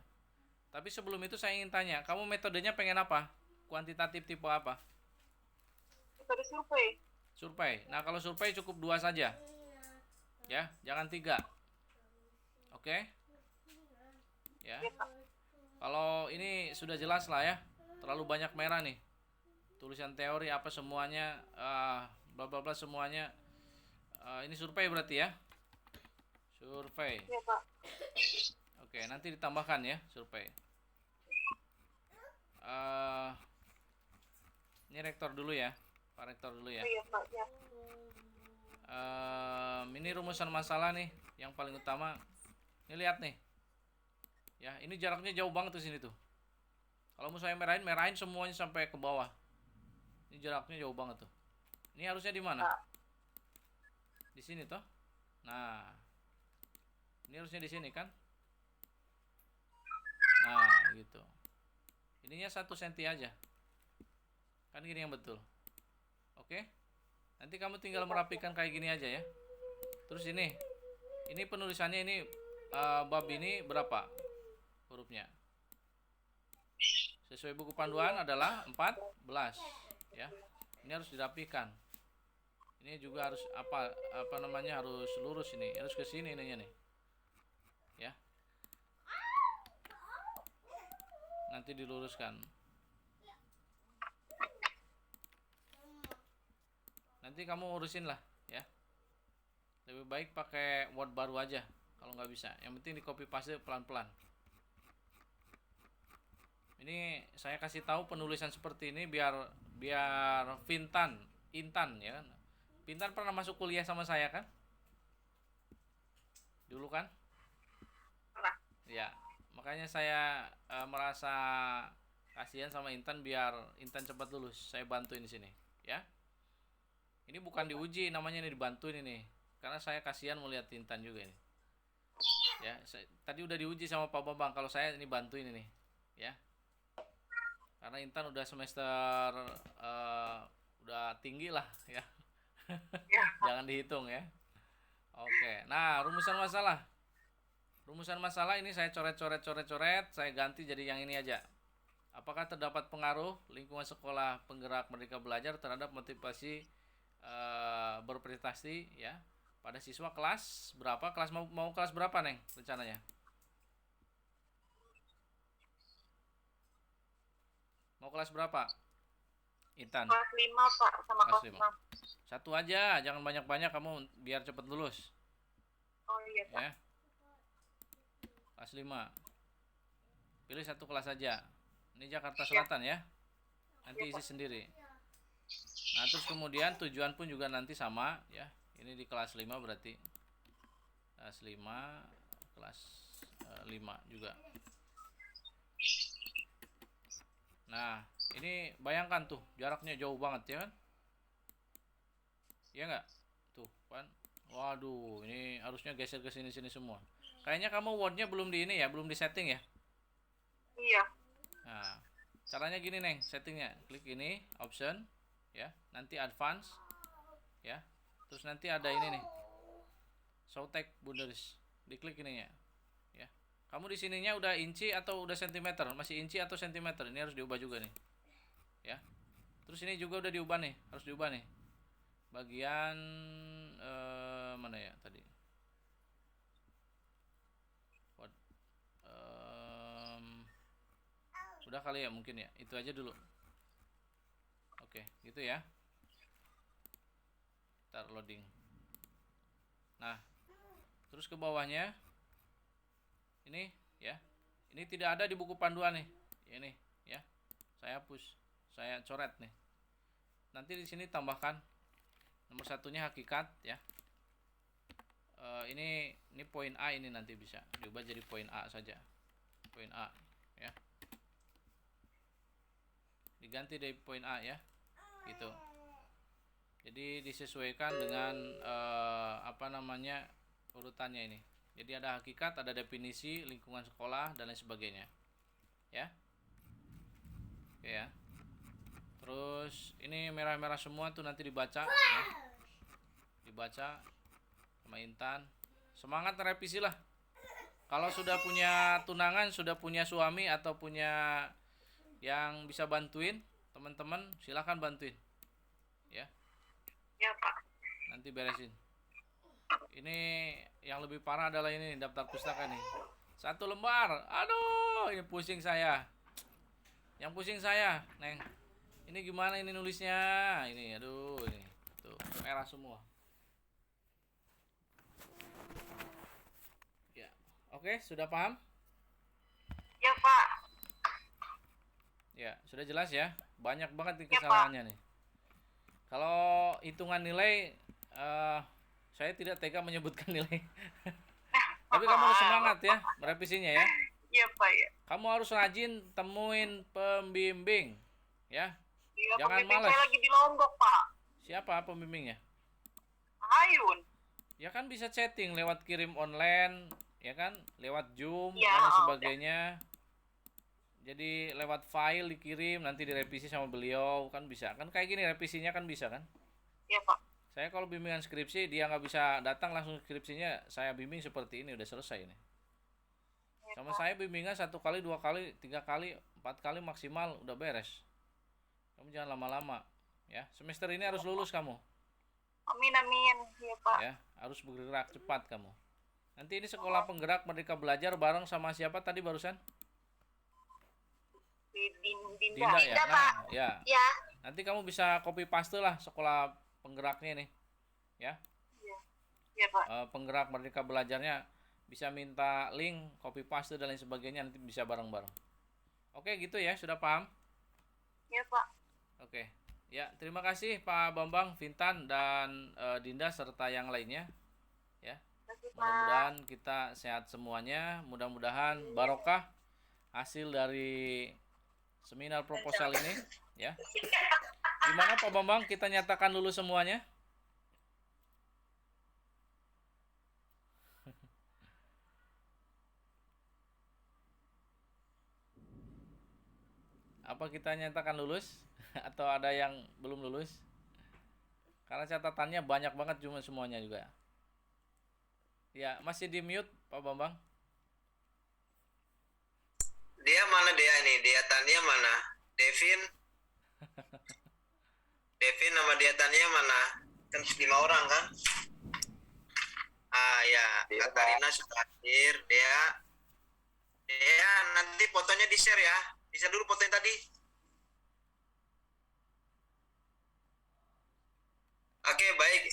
Tapi sebelum itu saya ingin tanya, kamu metodenya pengen apa? Kuantitatif tipe apa? Metode survei. Survei. Nah, kalau survei cukup 2 saja. Ya, jangan 3. Oke? Ya. Kalau ini sudah jelas lah ya. Terlalu banyak merah nih. Tulisan teori apa semuanya, bla bla bla semuanya. Ini survei berarti ya. Survei. Iya, Pak. Oke, nanti ditambahkan ya survei. Ini rektor dulu ya, Pak Rektor dulu ya. Iya, Pak. Ya. Ini rumusan masalah nih, yang paling utama. Ini lihat nih. Ya, ini jaraknya jauh banget tuh sini tuh. Kalau mau saya merahin semuanya sampai ke bawah. Ini jaraknya jauh banget tuh. Ini harusnya di mana? Di sini toh. Nah, ini harusnya di sini kan? Nah, gitu. Ininya 1 cm aja. Kan gini yang betul. Oke? Nanti kamu tinggal merapikan kayak gini aja ya. Terus ini penulisannya ini bab ini berapa hurufnya? Sesuai buku panduan adalah 14 ya. Ini harus dirapikan. Ini juga harus harus lurus ini, harus ke sini ininya nih. Ya. Nanti nanti diluruskan. Nanti kamu urusin lah ya. Lebih baik pakai Word baru aja kalau nggak bisa. Yang penting di copy paste pelan-pelan. Ini saya kasih tahu penulisan seperti ini biar Intan ya kan. Intan pernah masuk kuliah sama saya kan? Dulu kan? Pernah. Ya, makanya saya merasa kasihan sama Intan biar Intan cepat lulus. Saya bantuin di sini, ya. Ini bukan diuji, namanya ini dibantuin ini. Karena saya kasihan melihat Intan juga ini. Ya, tadi udah diuji sama Pak Bambang. Kalau saya ini bantuin ini, ya. Karena Intan udah semester udah tinggi lah, ya. Jangan dihitung ya. Oke. Nah, rumusan masalah. Rumusan masalah ini saya coret, saya ganti jadi yang ini aja. Apakah terdapat pengaruh lingkungan sekolah penggerak Merdeka Belajar terhadap motivasi berprestasi ya pada siswa kelas berapa? Kelas mau kelas berapa, Neng, rencananya? Mau kelas berapa? Intan. Kelas 5, Pak, sama Kelas kelas 5. 6. Satu aja, jangan banyak-banyak kamu biar cepat lulus. Oh iya, Pak. Ya. Kelas 5. Pilih satu kelas saja. Ini Jakarta Selatan ya. Nanti isi sendiri. Nah, terus kemudian tujuan pun juga nanti sama ya. Ini di kelas 5 berarti. Kelas 5, kelas 5 juga. Nah, ini bayangkan tuh, jaraknya jauh banget ya kan? Iya nggak? Tuh kan? Waduh, ini harusnya geser ke sini-sini semua. Kayaknya kamu Word-nya belum di ini ya, belum di setting ya? Iya. Nah, caranya gini, Neng, settingnya. Klik ini, option, ya. Nanti advance, ya. Terus nanti ada ini nih, show text boundaries. Diklik ininya, ya. Kamu di sininya udah inci atau udah sentimeter? Masih inci atau sentimeter? Ini harus diubah juga nih, ya. Terus ini juga udah diubah nih, harus diubah nih. Bagian mana ya tadi? Sudah kali ya mungkin ya. Itu aja dulu. Oke, gitu ya. Ntar loading. Nah, terus ke bawahnya ini ya. Ini tidak ada di buku panduan nih. Ini ya. Saya hapus. Saya coret nih. Nanti di sini tambahkan nomor satunya hakikat ya. Ini poin A, ini nanti bisa diubah jadi poin A saja. Poin A ya. Diganti dari poin A ya. Gitu. Jadi disesuaikan dengan apa namanya urutannya ini. Jadi ada hakikat, ada definisi, lingkungan sekolah dan lain sebagainya. Ya. Oke ya. Terus ini merah-merah semua tuh nanti dibaca ya. Dibaca sama Intan. Semangat revisi lah. Kalau sudah punya tunangan, sudah punya suami atau punya yang bisa bantuin, teman-teman silahkan bantuin. Ya. Ya, Pak. Nanti beresin. Ini yang lebih parah adalah ini daftar pustaka nih. 1 lembar. Aduh, ini pusing saya. Yang pusing saya, Neng. Ini gimana ini nulisnya? Ini aduh ini. Tuh, merah semua. Ya. Oke, sudah paham? Ya, Pak. Ya, sudah jelas ya. Banyak banget nih Ya, Pak. kesalahannya nih. Kalau hitungan nilai saya tidak tega menyebutkan nilai. Tapi kamu harus semangat ya merevisinya ya. Iya, Pak, ya. Kamu harus rajin temuin pembimbing ya. Iya, Jangan pembimbing malas. saya lagi di Lombok, Pak. Siapa pembimbingnya? Ayun. Ya kan bisa chatting lewat kirim online, ya kan? Lewat Zoom Ya, dan udah. sebagainya. Jadi lewat file dikirim nanti direvisi sama beliau kan bisa. Kan kayak gini revisinya kan bisa kan? Iya, Pak. Saya kalau bimbingan skripsi dia nggak bisa datang langsung skripsinya saya bimbing seperti ini udah selesai ini. Sama saya bimbingan 1 kali, 2 kali, 3 kali, 4 kali maksimal udah beres. Kamu jangan lama-lama ya. Semester ini harus lulus kamu Amin, amin. Iya, Pak. ya. Harus bergerak cepat kamu. Nanti ini sekolah penggerak Merdeka Belajar bareng sama siapa tadi barusan? Dinda ya. Dinda, Nah, Pak. ya. Ya, Nanti kamu bisa copy paste lah sekolah penggeraknya nih. Ya. ya Pak. Penggerak Merdeka Belajarnya bisa minta link, copy paste dan lain sebagainya, nanti bisa bareng-bareng. Oke, gitu ya, sudah paham? Ya Pak. Oke. Ya, terima kasih Pak Bambang, Vintan dan Dinda serta yang lainnya. Ya. Mudah-mudahan kita sehat semuanya, mudah-mudahan barokah hasil dari seminar proposal ini, ya. Gimana Pak Bambang, kita nyatakan lulus semuanya? Apa kita nyatakan lulus atau ada yang belum lulus? Karena catatannya banyak banget cuma semuanya juga. Ya, masih di mute Pak Bambang. Dia mana dia ini? Dia Tania mana? Devin? Devin nama dia Tania mana? Kan 5 orang kan? Ah ya, Katarina sudah hadir. Dia nanti fotonya di-share ya. Di-share dulu foto yang tadi. Oke, baik.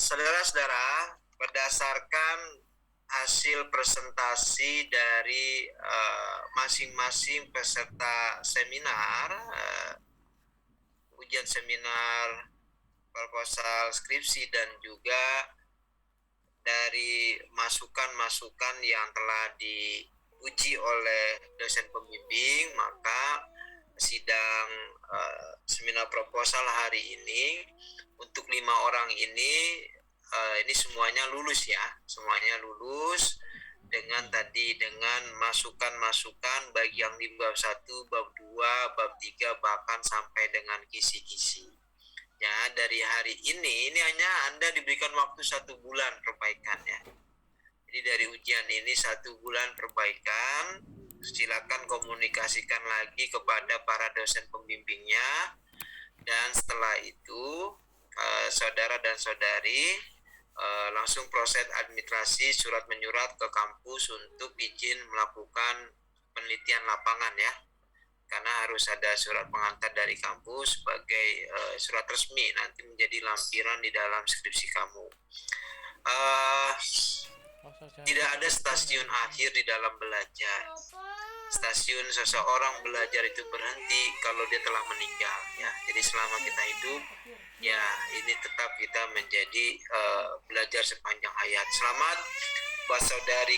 Saudara-saudara, berdasarkan hasil presentasi dari masing-masing peserta seminar, ujian seminar, proposal skripsi, dan juga dari masukan-masukan yang telah diuji oleh dosen pembimbing, maka sidang seminar proposal hari ini untuk 5 orang ini semuanya lulus ya, semuanya lulus dengan masukan-masukan baik yang di bab 1, bab 2, bab 3, bahkan sampai dengan kisi-kisi. Ya, dari hari ini hanya Anda diberikan waktu 1 bulan perbaikan ya. Jadi dari ujian ini 1 bulan perbaikan, silakan komunikasikan lagi kepada para dosen pembimbingnya, dan setelah itu saudara dan saudari langsung proses administrasi surat menyurat ke kampus untuk izin melakukan penelitian lapangan ya, karena harus ada surat pengantar dari kampus sebagai surat resmi nanti menjadi lampiran di dalam skripsi kamu. Tidak ada stasiun akhir di dalam belajar. Stasiun seseorang belajar itu berhenti kalau dia telah meninggal ya. Jadi selama kita hidup ya, ini tetap kita menjadi belajar sepanjang hayat. Selamat buat saudari